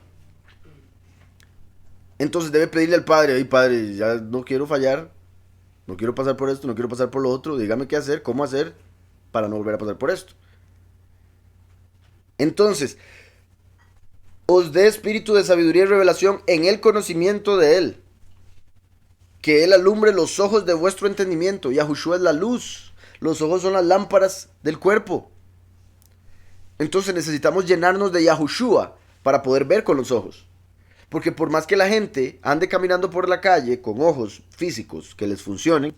Entonces debe pedirle al Padre: ay Padre, ya no quiero fallar, no quiero pasar por esto, no quiero pasar por lo otro, dígame qué hacer, cómo hacer para no volver a pasar por esto. Entonces, os dé espíritu de sabiduría y revelación en el conocimiento de Él, que Él alumbre los ojos de vuestro entendimiento. Yahushua es la luz, los ojos son las lámparas del cuerpo. Entonces necesitamos llenarnos de Yahushua para poder ver con los ojos. Porque por más que la gente ande caminando por la calle con ojos físicos que les funcionen,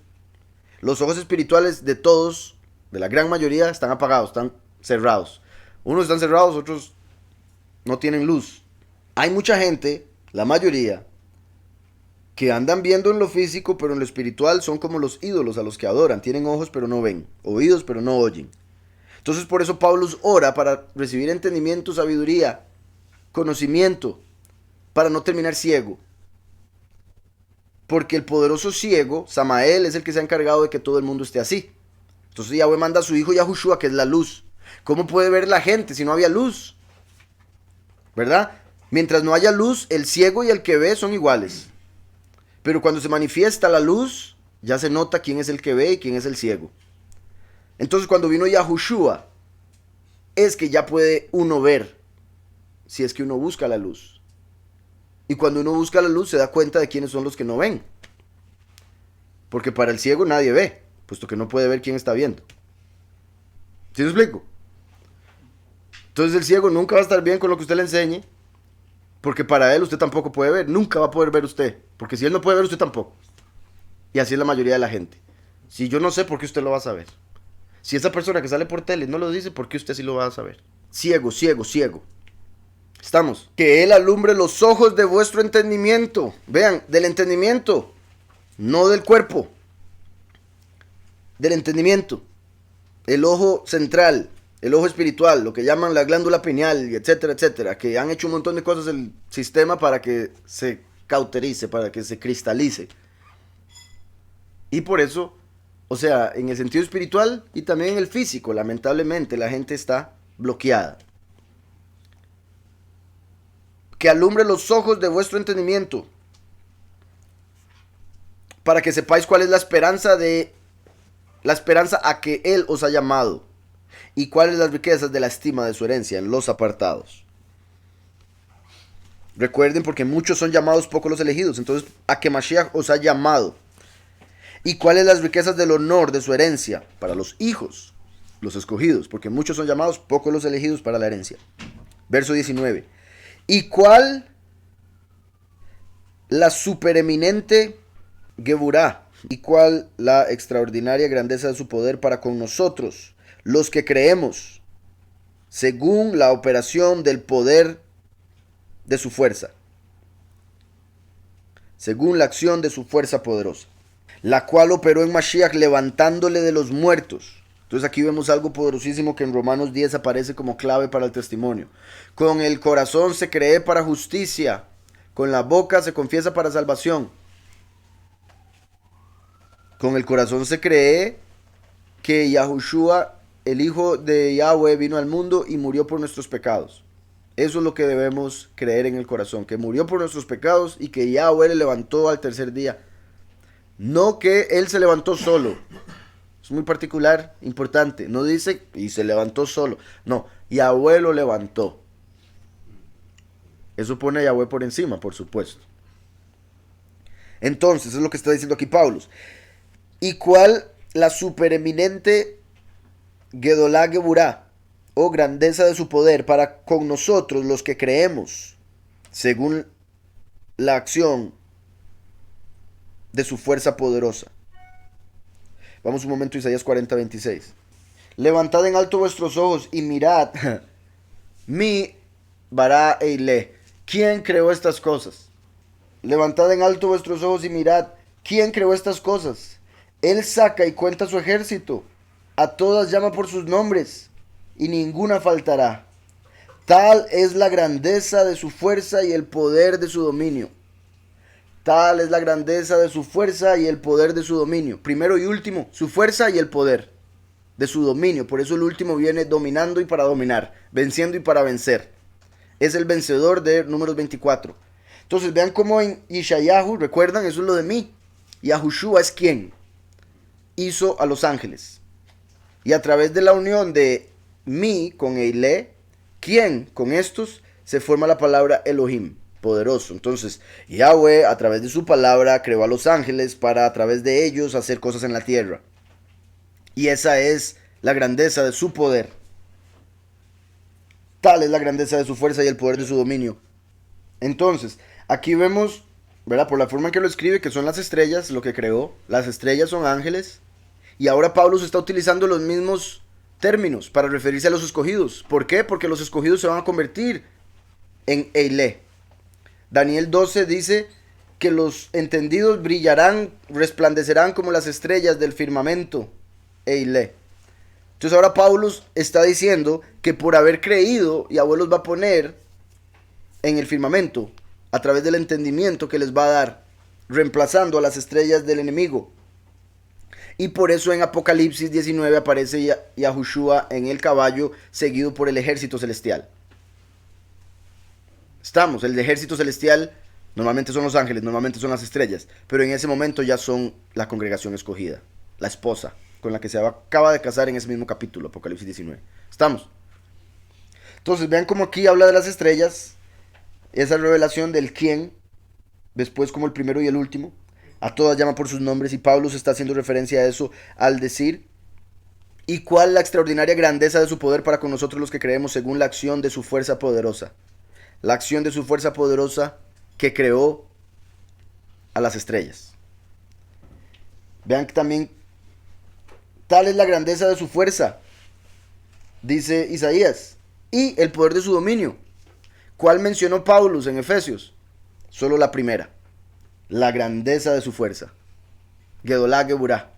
los ojos espirituales de todos, de la gran mayoría, están apagados, están cerrados. Unos están cerrados, otros no tienen luz. Hay mucha gente, la mayoría, que andan viendo en lo físico, pero en lo espiritual son como los ídolos a los que adoran. Tienen ojos pero no ven, oídos pero no oyen. Entonces por eso Pablo ora para recibir entendimiento, sabiduría, conocimiento, para no terminar ciego. Porque el poderoso ciego, Samael, es el que se ha encargado de que todo el mundo esté así. Entonces Yahweh manda a su hijo Yahushua, que es la luz. ¿Cómo puede ver la gente si no había luz? ¿Verdad? Mientras no haya luz, el ciego y el que ve son iguales. Pero cuando se manifiesta la luz, ya se nota quién es el que ve y quién es el ciego. Entonces cuando vino Yahushua, es que ya puede uno ver, si es que uno busca la luz. Y cuando uno busca la luz se da cuenta de quiénes son los que no ven. Porque para el ciego nadie ve, puesto que no puede ver quién está viendo. ¿Sí me explico? Entonces el ciego nunca va a estar bien con lo que usted le enseñe, porque para él usted tampoco puede ver, nunca va a poder ver usted, porque si él no puede ver, usted tampoco. Y así es la mayoría de la gente. Si yo no sé, ¿por qué usted lo va a saber? Si esa persona que sale por tele no lo dice, ¿por qué usted sí lo va a saber? Ciego, ciego, ciego. Estamos. Que Él alumbre los ojos de vuestro entendimiento. Vean, del entendimiento, no del cuerpo. Del entendimiento. El ojo central, el ojo espiritual, lo que llaman la glándula pineal, etcétera, etcétera. Que han hecho un montón de cosas el sistema para que se cauterice, para que se cristalice. Y por eso, o sea, en el sentido espiritual y también en el físico, lamentablemente la gente está bloqueada. Que alumbre los ojos de vuestro entendimiento, para que sepáis cuál es la esperanza a que Él os ha llamado, y cuáles las riquezas de la estima de su herencia en los apartados. Recuerden, porque muchos son llamados, pocos los elegidos. Entonces, a que Mashiach os ha llamado. ¿Y cuáles las riquezas del honor de su herencia para los hijos, los escogidos? Porque muchos son llamados, pocos los elegidos para la herencia. Verso 19. ¿Y cuál la supereminente Geburá? ¿Y cuál la extraordinaria grandeza de su poder para con nosotros, los que creemos, según la operación del poder de su fuerza? Según la acción de su fuerza poderosa, la cual operó en Mashiach levantándole de los muertos. Entonces aquí vemos algo poderosísimo que en Romanos 10 aparece como clave para el testimonio. Con el corazón se cree para justicia, con la boca se confiesa para salvación. Con el corazón se cree que Yahushua, el Hijo de Yahweh, vino al mundo y murió por nuestros pecados. Eso es lo que debemos creer en el corazón, que murió por nuestros pecados y que Yahweh le levantó al tercer día. No que Él se levantó solo. Es muy particular, importante. No dice, y se levantó solo. No, Yahweh lo levantó. Eso pone a Yahweh por encima, por supuesto. Entonces, es lo que está diciendo aquí Pablo. ¿Y cuál la supereminente Gedolá Geburá, o grandeza de su poder para con nosotros los que creemos, según la acción de su fuerza poderosa? Vamos un momento a Isaías 40:26. Levantad en alto vuestros ojos y mirad mi Bara Eile. ¿Quién creó estas cosas? Levantad en alto vuestros ojos y mirad quién creó estas cosas. Él saca y cuenta su ejército. a todas llama por sus nombres, y ninguna faltará. Tal es la grandeza de su fuerza y el poder de su dominio. Tal es la grandeza de su fuerza y el poder de su dominio. Primero y último, su fuerza y el poder de su dominio. Por eso el último viene dominando y para dominar, venciendo y para vencer. Es el vencedor de Números 24. Entonces vean cómo en Yeshayahu, recuerdan, eso es lo de mí. Yahushua es quien hizo a los ángeles. Y a través de la unión de mí con Eilé, quien con estos, se forma la palabra Elohim, poderoso. Entonces Yahweh a través de su palabra creó a los ángeles para a través de ellos hacer cosas en la tierra. Y esa es la grandeza de su poder. Tal es la grandeza de su fuerza y el poder de su dominio. Entonces, aquí vemos, ¿verdad? Por la forma en que lo escribe, que son las estrellas, lo que creó. Las estrellas son ángeles. Y ahora Pablo se está utilizando los mismos términos para referirse a los escogidos. ¿Por qué? Porque los escogidos se van a convertir en Eilé. Daniel 12 dice que los entendidos brillarán, resplandecerán como las estrellas del firmamento. Eilé. Entonces ahora Pablo está diciendo que por haber creído, Yahweh los va a poner en el firmamento a través del entendimiento que les va a dar, reemplazando a las estrellas del enemigo. Y por eso en Apocalipsis 19 aparece Yahushua en el caballo, seguido por el ejército celestial. Estamos, el ejército celestial normalmente son los ángeles, normalmente son las estrellas, pero en ese momento ya son la congregación escogida, la esposa con la que se acaba de casar en ese mismo capítulo, Apocalipsis 19. Estamos. Entonces vean cómo aquí habla de las estrellas, esa revelación del quién, después como el primero y el último, a todas llama por sus nombres, y Pablo se está haciendo referencia a eso al decir, y cuál la extraordinaria grandeza de su poder para con nosotros los que creemos según la acción de su fuerza poderosa. La acción de su fuerza poderosa que creó a las estrellas. Vean que también tal es la grandeza de su fuerza, dice Isaías, y el poder de su dominio. ¿Cuál mencionó Pablo en Efesios? Solo la primera, la grandeza de su fuerza. Gedolá Geburá.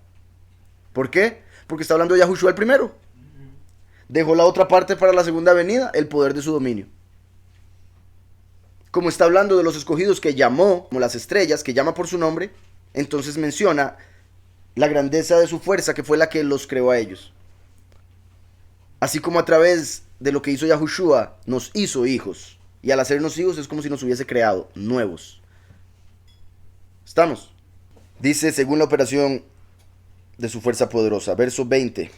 ¿Por qué? Porque está hablando de Yahushua el primero. Dejó la otra parte para la segunda venida, el poder de su dominio. Como está hablando de los escogidos que llamó, como las estrellas, que llama por su nombre, entonces menciona la grandeza de su fuerza, que fue la que los creó a ellos. Así como a través de lo que hizo Yahushua, nos hizo hijos. Y al hacernos hijos es como si nos hubiese creado nuevos. ¿Estamos? Dice, según la operación de su fuerza poderosa, verso 20.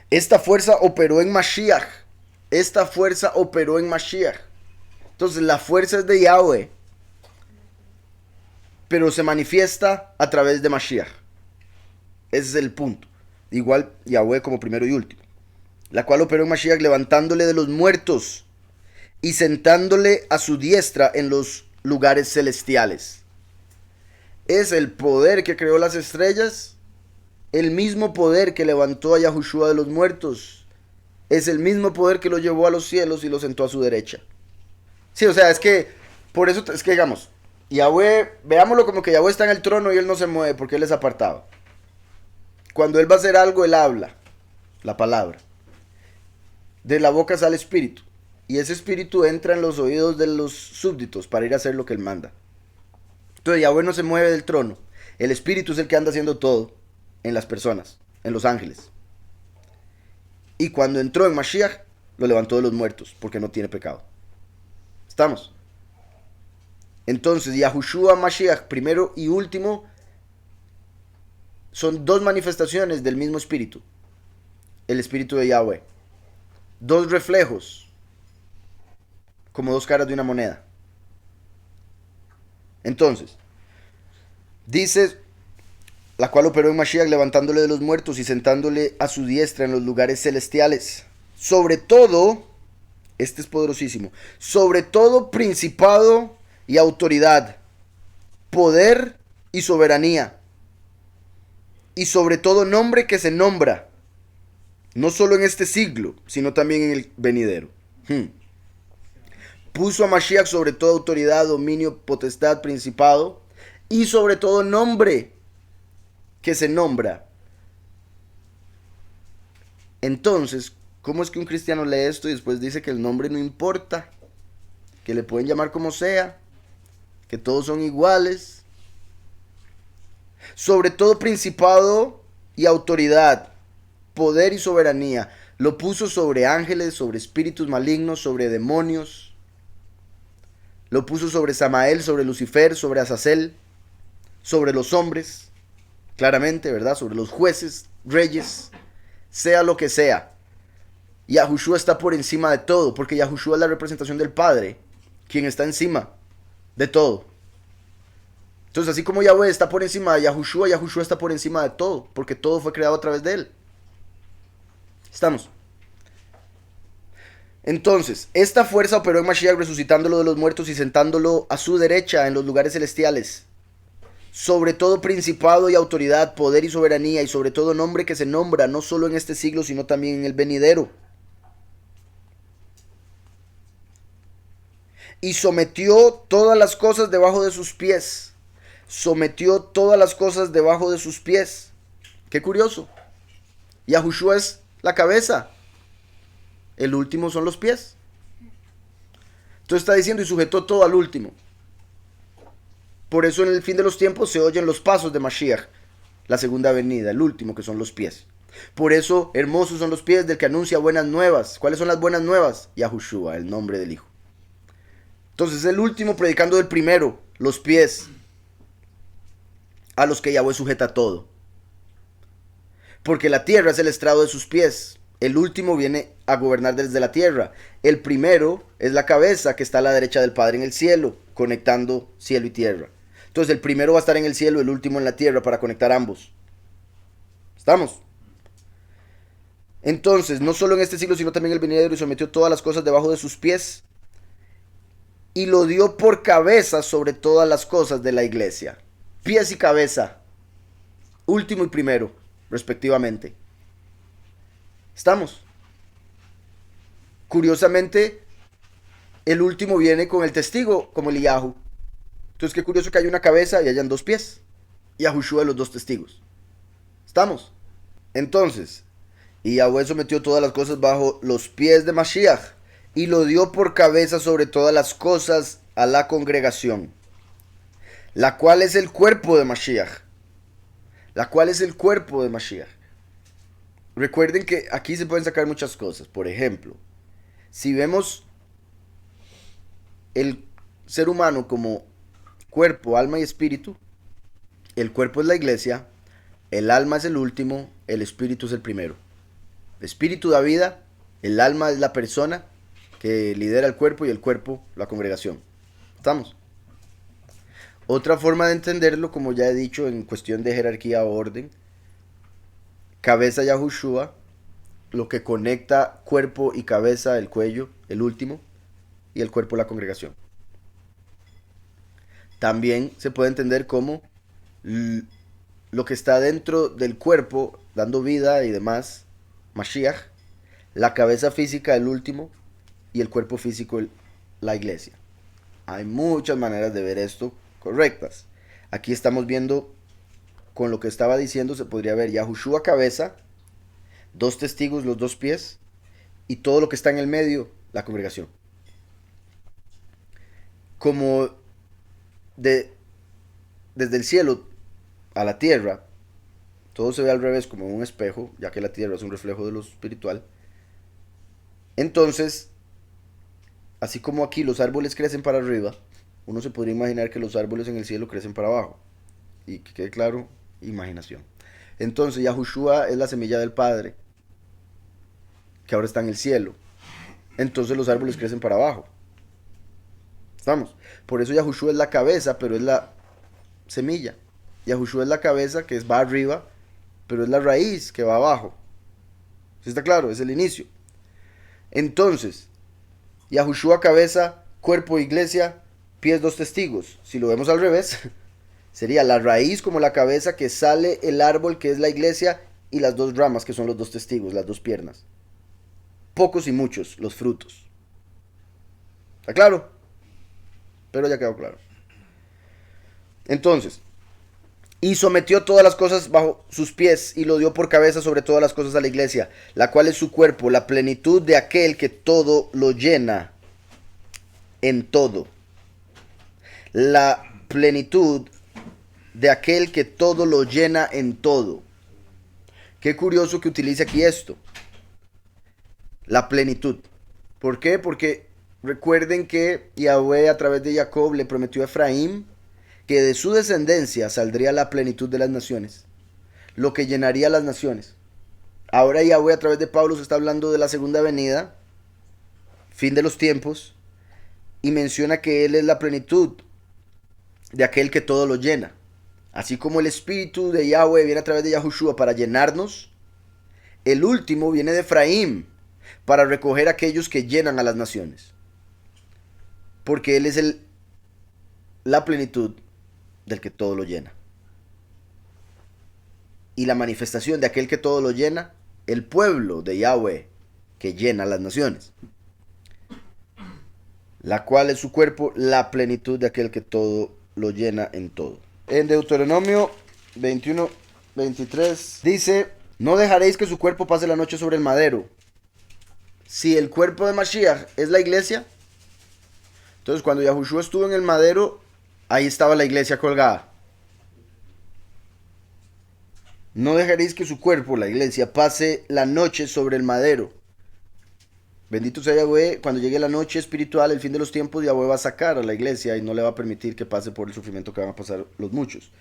Esta fuerza operó en Mashiach. Esta fuerza operó en Mashiach. Entonces la fuerza es de Yahweh, pero se manifiesta a través de Mashiach. Ese es el punto. Igual Yahweh como primero y último. La cual operó en Mashiach levantándole de los muertos y sentándole a su diestra en los lugares celestiales. Es el poder que creó las estrellas, el mismo poder que levantó a Yahushua de los muertos. Es el mismo poder que lo llevó a los cielos y lo sentó a su derecha. Sí, o sea, es que, por eso, es que digamos, Yahweh, veámoslo como que Yahweh está en el trono y él no se mueve porque él es apartado. Cuando él va a hacer algo, él habla la palabra. De la boca sale espíritu. Y ese espíritu entra en los oídos de los súbditos para ir a hacer lo que él manda. Entonces Yahweh no se mueve del trono. El espíritu es el que anda haciendo todo en las personas, en los ángeles. Y cuando entró en Mashiach, lo levantó de los muertos porque no tiene pecado. ¿Estamos? Entonces Yahushua Mashiach, primero y último, son dos manifestaciones del mismo espíritu. El espíritu de Yahweh. Dos reflejos, como dos caras de una moneda. Entonces, dice, la cual operó en Mashiach levantándole de los muertos y sentándole a su diestra en los lugares celestiales. Sobre todo, este es poderosísimo, sobre todo principado y autoridad, poder y soberanía, y sobre todo nombre que se nombra, no solo en este siglo, sino también en el venidero. Puso a Mashiach sobre toda autoridad, dominio, potestad, principado, y sobre todo nombre que se nombra. Entonces, ¿cómo es que un cristiano lee esto y después dice que el nombre no importa? Que le pueden llamar como sea, que todos son iguales. Sobre todo principado y autoridad, poder y soberanía. Lo puso sobre ángeles, sobre espíritus malignos, sobre demonios. Lo puso sobre Samael, sobre Lucifer, sobre Azazel, sobre los hombres, claramente, ¿verdad? Sobre los jueces, reyes, sea lo que sea. Yahushua está por encima de todo, porque Yahushua es la representación del Padre, quien está encima de todo. Entonces, así como Yahweh está por encima de Yahushua, Yahushua está por encima de todo, porque todo fue creado a través de él. Estamos. Entonces, esta fuerza operó en Mashiach resucitándolo de los muertos y sentándolo a su derecha en los lugares celestiales. Sobre todo principado y autoridad, poder y soberanía, y sobre todo nombre que se nombra no solo en este siglo, sino también en el venidero. Y sometió todas las cosas debajo de sus pies. Sometió todas las cosas debajo de sus pies. Qué curioso. Yahushua es la cabeza. El último son los pies. Entonces está diciendo y sujetó todo al último. Por eso en el fin de los tiempos se oyen los pasos de Mashiach, la segunda venida, el último que son los pies. Por eso hermosos son los pies del que anuncia buenas nuevas. ¿Cuáles son las buenas nuevas? Yahushua, el nombre del Hijo. Entonces el último predicando del primero, los pies, a los que Yahweh sujeta todo. Porque la tierra es el estrado de sus pies. El último viene a gobernar desde la tierra. El primero es la cabeza que está a la derecha del Padre en el cielo, conectando cielo y tierra. Entonces el primero va a estar en el cielo, el último en la tierra para conectar ambos. ¿Estamos? Entonces, no solo en este siglo, sino también el venidero, y sometió todas las cosas debajo de sus pies, y lo dio por cabeza sobre todas las cosas de la iglesia. Pies y cabeza, último y primero, respectivamente. ¿Estamos? Curiosamente, el último viene con el testigo, como Eliyahu. Entonces, qué curioso que haya una cabeza y hayan dos pies. Y Yahushua de los dos testigos. ¿Estamos? Entonces, y Yahweh sometió todas las cosas bajo los pies de Mashiach y lo dio por cabeza sobre todas las cosas a la congregación, la cual es el cuerpo de Mashiach. La cual es el cuerpo de Mashiach. Recuerden que aquí se pueden sacar muchas cosas. Por ejemplo, si vemos el ser humano como cuerpo, alma y espíritu, el cuerpo es la iglesia, el alma es el último, el espíritu es el primero. El espíritu da vida, el alma es la persona que lidera el cuerpo y el cuerpo la congregación. ¿Estamos? Otra forma de entenderlo, como ya he dicho, en cuestión de jerarquía o orden, cabeza Yahushua, lo que conecta cuerpo y cabeza, el cuello, el último, y el cuerpo la congregación. También se puede entender como lo que está dentro del cuerpo, dando vida y demás, Mashiach, la cabeza física, el último, y el cuerpo físico, la iglesia. Hay muchas maneras de ver esto correctas. Aquí estamos viendo, con lo que estaba diciendo, se podría ver Yahushua cabeza, dos testigos, los dos pies, y todo lo que está en el medio, la congregación. Como desde el cielo a la tierra, todo se ve al revés como en un espejo, ya que la tierra es un reflejo de lo espiritual. Entonces, así como aquí los árboles crecen para arriba, uno se podría imaginar que los árboles en el cielo crecen para abajo. Y que quede claro, imaginación. Entonces, Yahushua es la semilla del Padre, que ahora está en el cielo. Entonces los árboles crecen para abajo. ¿Estamos? Por eso Yahushua es la cabeza, pero es la semilla. Yahushua es la cabeza que va arriba, pero es la raíz que va abajo. ¿Sí está claro? Es el inicio. Entonces, Yahushua cabeza, cuerpo, iglesia, pies, dos testigos. Si lo vemos al revés, sería la raíz como la cabeza, que sale el árbol que es la iglesia, y las dos ramas que son los dos testigos, las dos piernas. Pocos y muchos los frutos. ¿Está claro? Pero ya quedó claro. Entonces, Y sometió todas las cosas bajo sus pies y lo dio por cabeza sobre todas las cosas a la iglesia, la cual es su cuerpo, la plenitud de aquel que todo lo llena en todo. La plenitud de aquel que todo lo llena en todo. Qué curioso que utilice aquí esto. La plenitud. ¿Por qué? Porque recuerden que Yahweh a través de Jacob le prometió a Efraín que de su descendencia saldría la plenitud de las naciones, lo que llenaría las naciones. Ahora Yahweh a través de Pablo se está hablando de la segunda venida, fin de los tiempos, y menciona que Él es la plenitud de aquel que todo lo llena. Así como el Espíritu de Yahweh viene a través de Yahushua para llenarnos, el último viene de Efraín para recoger a aquellos que llenan a las naciones. Porque Él es la plenitud del que todo lo llena. Y la manifestación de aquel que todo lo llena, el pueblo de Yahweh que llena las naciones. La cual es su cuerpo, la plenitud de aquel que todo lo llena en todo. En Deuteronomio 21:23 dice: no dejaréis que su cuerpo pase la noche sobre el madero. Si el cuerpo de Mashiach es la iglesia, entonces cuando Yahushua estuvo en el madero, ahí estaba la iglesia colgada. No dejaréis que su cuerpo, la iglesia, pase la noche sobre el madero. Bendito sea Yahweh, cuando llegue la noche espiritual, el fin de los tiempos, Yahweh va a sacar a la iglesia y no le va a permitir que pase por el sufrimiento que van a pasar los muchos.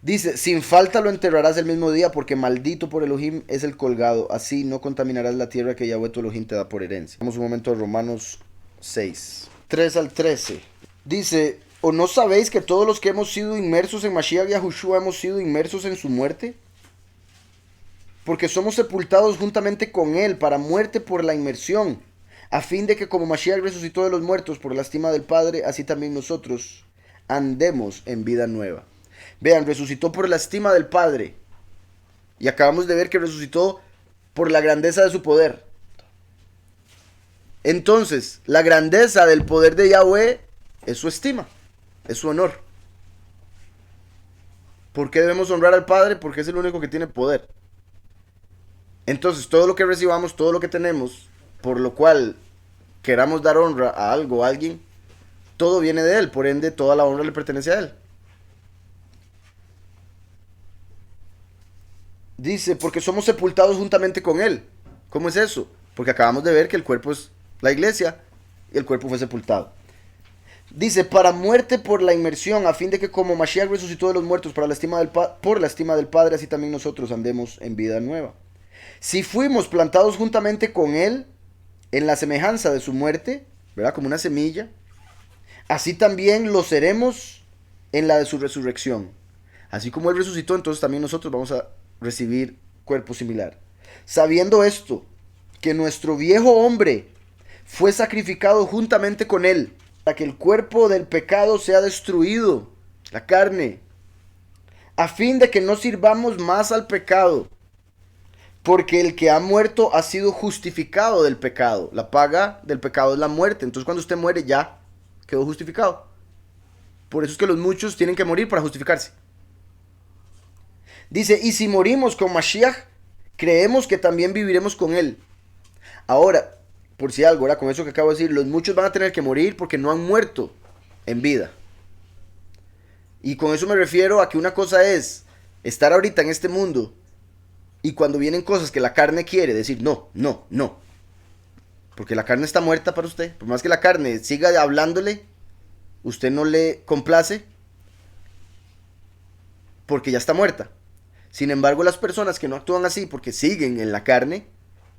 Dice: sin falta lo enterrarás el mismo día, porque maldito por Elohim es el colgado. Así no contaminarás la tierra que Yahweh tu Elohim te da por herencia. Vamos un momento a Romanos 6, 3 al 13. Dice: ¿o no sabéis que todos los que hemos sido inmersos en Mashiach Yahushua hemos sido inmersos en su muerte? Porque somos sepultados juntamente con él para muerte por la inmersión, a fin de que como Mashiach resucitó de los muertos por la estima del Padre, así también nosotros andemos en vida nueva. Vean, resucitó por la estima del Padre. Y acabamos de ver que resucitó por la grandeza de su poder. Entonces, la grandeza del poder de Yahweh es su estima, es su honor. ¿Por qué debemos honrar al Padre? Porque es el único que tiene poder. Entonces, todo lo que recibamos, todo lo que tenemos, por lo cual queramos dar honra a algo, a alguien, todo viene de Él. Por ende, toda la honra le pertenece a Él. Dice: porque somos sepultados juntamente con Él. ¿Cómo es eso? Porque acabamos de ver que el cuerpo es la iglesia y el cuerpo fue sepultado. Dice: para muerte por la inmersión, a fin de que como Mashiach resucitó de los muertos por la estima del Padre, así también nosotros andemos en vida nueva. Si fuimos plantados juntamente con Él en la semejanza de su muerte, ¿verdad? Como una semilla, así también lo seremos en la de su resurrección. Así como Él resucitó, entonces también nosotros vamos a recibir cuerpo similar. Sabiendo esto, que nuestro viejo hombre fue sacrificado juntamente con Él, para que el cuerpo del pecado sea destruido, la carne, a fin de que no sirvamos más al pecado. Porque el que ha muerto ha sido justificado del pecado. La paga del pecado es la muerte. Entonces cuando usted muere ya quedó justificado. Por eso es que los muchos tienen que morir para justificarse. Dice: y si morimos con Mashiach, creemos que también viviremos con él. Ahora, por si algo, ¿verdad? Con eso que acabo de decir, los muchos van a tener que morir porque no han muerto en vida. Y con eso me refiero a que una cosa es estar ahorita en este mundo y cuando vienen cosas que la carne quiere, decir no, no, no. Porque la carne está muerta para usted. Por más que la carne siga hablándole, usted no le complace porque ya está muerta. Sin embargo, las personas que no actúan así porque siguen en la carne,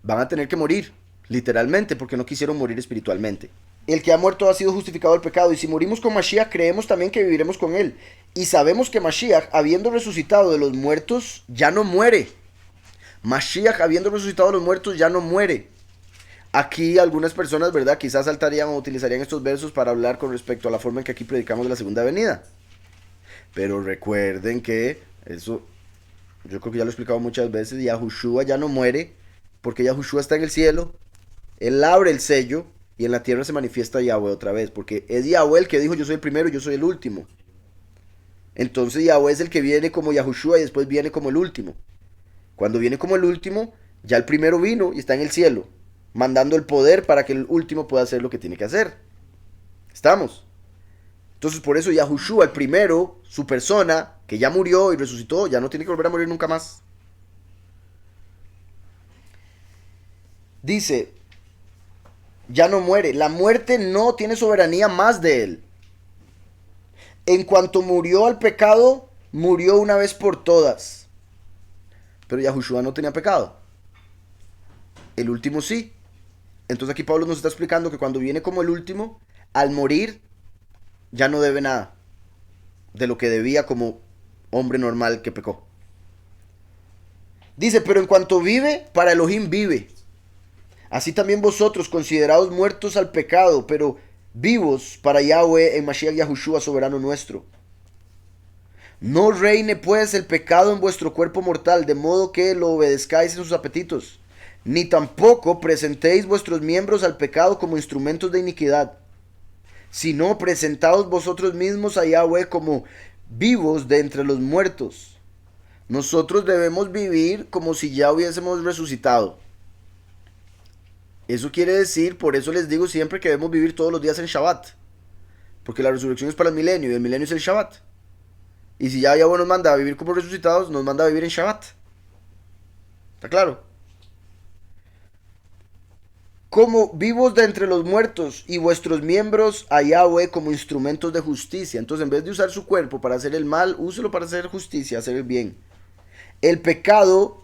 van a tener que morir, literalmente, porque no quisieron morir espiritualmente. El que ha muerto ha sido justificado del pecado, y si morimos con Mashiach, creemos también que viviremos con él. Y sabemos que Mashiach, habiendo resucitado de los muertos, ya no muere. Mashiach, habiendo resucitado de los muertos, ya no muere. Aquí algunas personas, ¿verdad? Quizás saltarían o utilizarían estos versos para hablar con respecto a la forma en que aquí predicamos de la segunda venida. Pero recuerden que eso, yo creo que ya lo he explicado muchas veces, Yahushua ya no muere, porque Yahushua está en el cielo, Él abre el sello, y en la tierra se manifiesta Yahweh otra vez, porque es Yahweh el que dijo: yo soy el primero y yo soy el último. Entonces Yahweh es el que viene como Yahushua y después viene como el último. Cuando viene como el último, ya el primero vino y está en el cielo, mandando el poder para que el último pueda hacer lo que tiene que hacer. ¿Estamos? Entonces por eso Yahushua, el primero, su persona, que ya murió y resucitó, ya no tiene que volver a morir nunca más. Dice, ya no muere. La muerte no tiene soberanía más de él. En cuanto murió al pecado, murió una vez por todas. Pero Yahushua no tenía pecado. El último sí. Entonces aquí Pablo nos está explicando que cuando viene como el último, al morir, ya no debe nada de lo que debía como hombre normal que pecó. Dice, pero en cuanto vive, para Elohim vive. Así también vosotros, considerados muertos al pecado, pero vivos para Yahweh en Mashiach Yahushua, soberano nuestro. No reine pues el pecado en vuestro cuerpo mortal, de modo que lo obedezcáis en sus apetitos, ni tampoco presentéis vuestros miembros al pecado como instrumentos de iniquidad, sino presentaos vosotros mismos a Yahweh como vivos de entre los muertos. Nosotros debemos vivir como si ya hubiésemos resucitado. Eso quiere decir, por eso les digo siempre que debemos vivir todos los días en Shabbat, porque la resurrección es para el milenio y el milenio es el Shabbat. Y si ya Yahweh nos manda a vivir como resucitados, nos manda a vivir en Shabbat. ¿Está claro? Como vivos de entre los muertos y vuestros miembros a Yahweh como instrumentos de justicia. Entonces, en vez de usar su cuerpo para hacer el mal, úselo para hacer justicia, hacer el bien. El pecado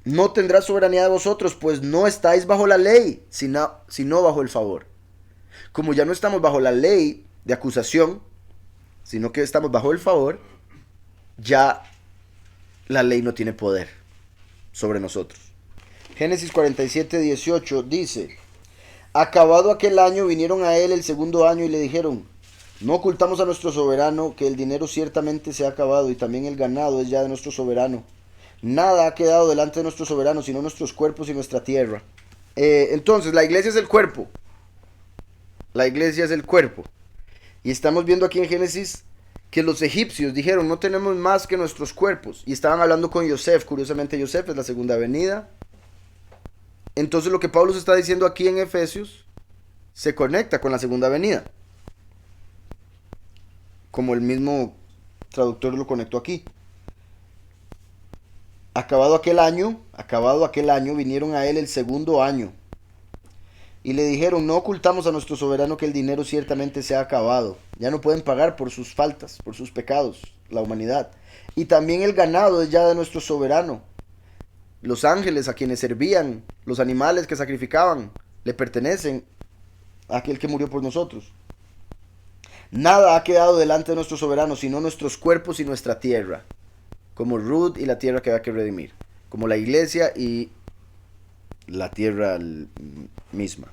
no tendrá soberanía de vosotros, pues no estáis bajo la ley, sino bajo el favor. Como ya no estamos bajo la ley de acusación, sino que estamos bajo el favor, ya la ley no tiene poder sobre nosotros. Génesis 47:18 dice, acabado aquel año vinieron a él el segundo año y le dijeron, no ocultamos a nuestro soberano que el dinero ciertamente se ha acabado y también el ganado es ya de nuestro soberano. Nada ha quedado delante de nuestro soberano sino nuestros cuerpos y nuestra tierra. Entonces la iglesia es el cuerpo. La iglesia es el cuerpo. Y estamos viendo aquí en Génesis que los egipcios dijeron, no tenemos más que nuestros cuerpos. Y estaban hablando con Yosef. Curiosamente Yosef es la segunda venida. Entonces lo que Pablo se está diciendo aquí en Efesios se conecta con la segunda venida. Como el mismo traductor lo conectó aquí. Acabado aquel año, vinieron a él el segundo año. Y le dijeron, no ocultamos a nuestro soberano que el dinero ciertamente se ha acabado. Ya no pueden pagar por sus faltas, por sus pecados, la humanidad. Y también el ganado es ya de nuestro soberano. Los ángeles a quienes servían, los animales que sacrificaban, le pertenecen a aquel que murió por nosotros. Nada ha quedado delante de nuestro soberano, sino nuestros cuerpos y nuestra tierra. Como Ruth y la tierra que había que redimir. Como la iglesia y la tierra misma.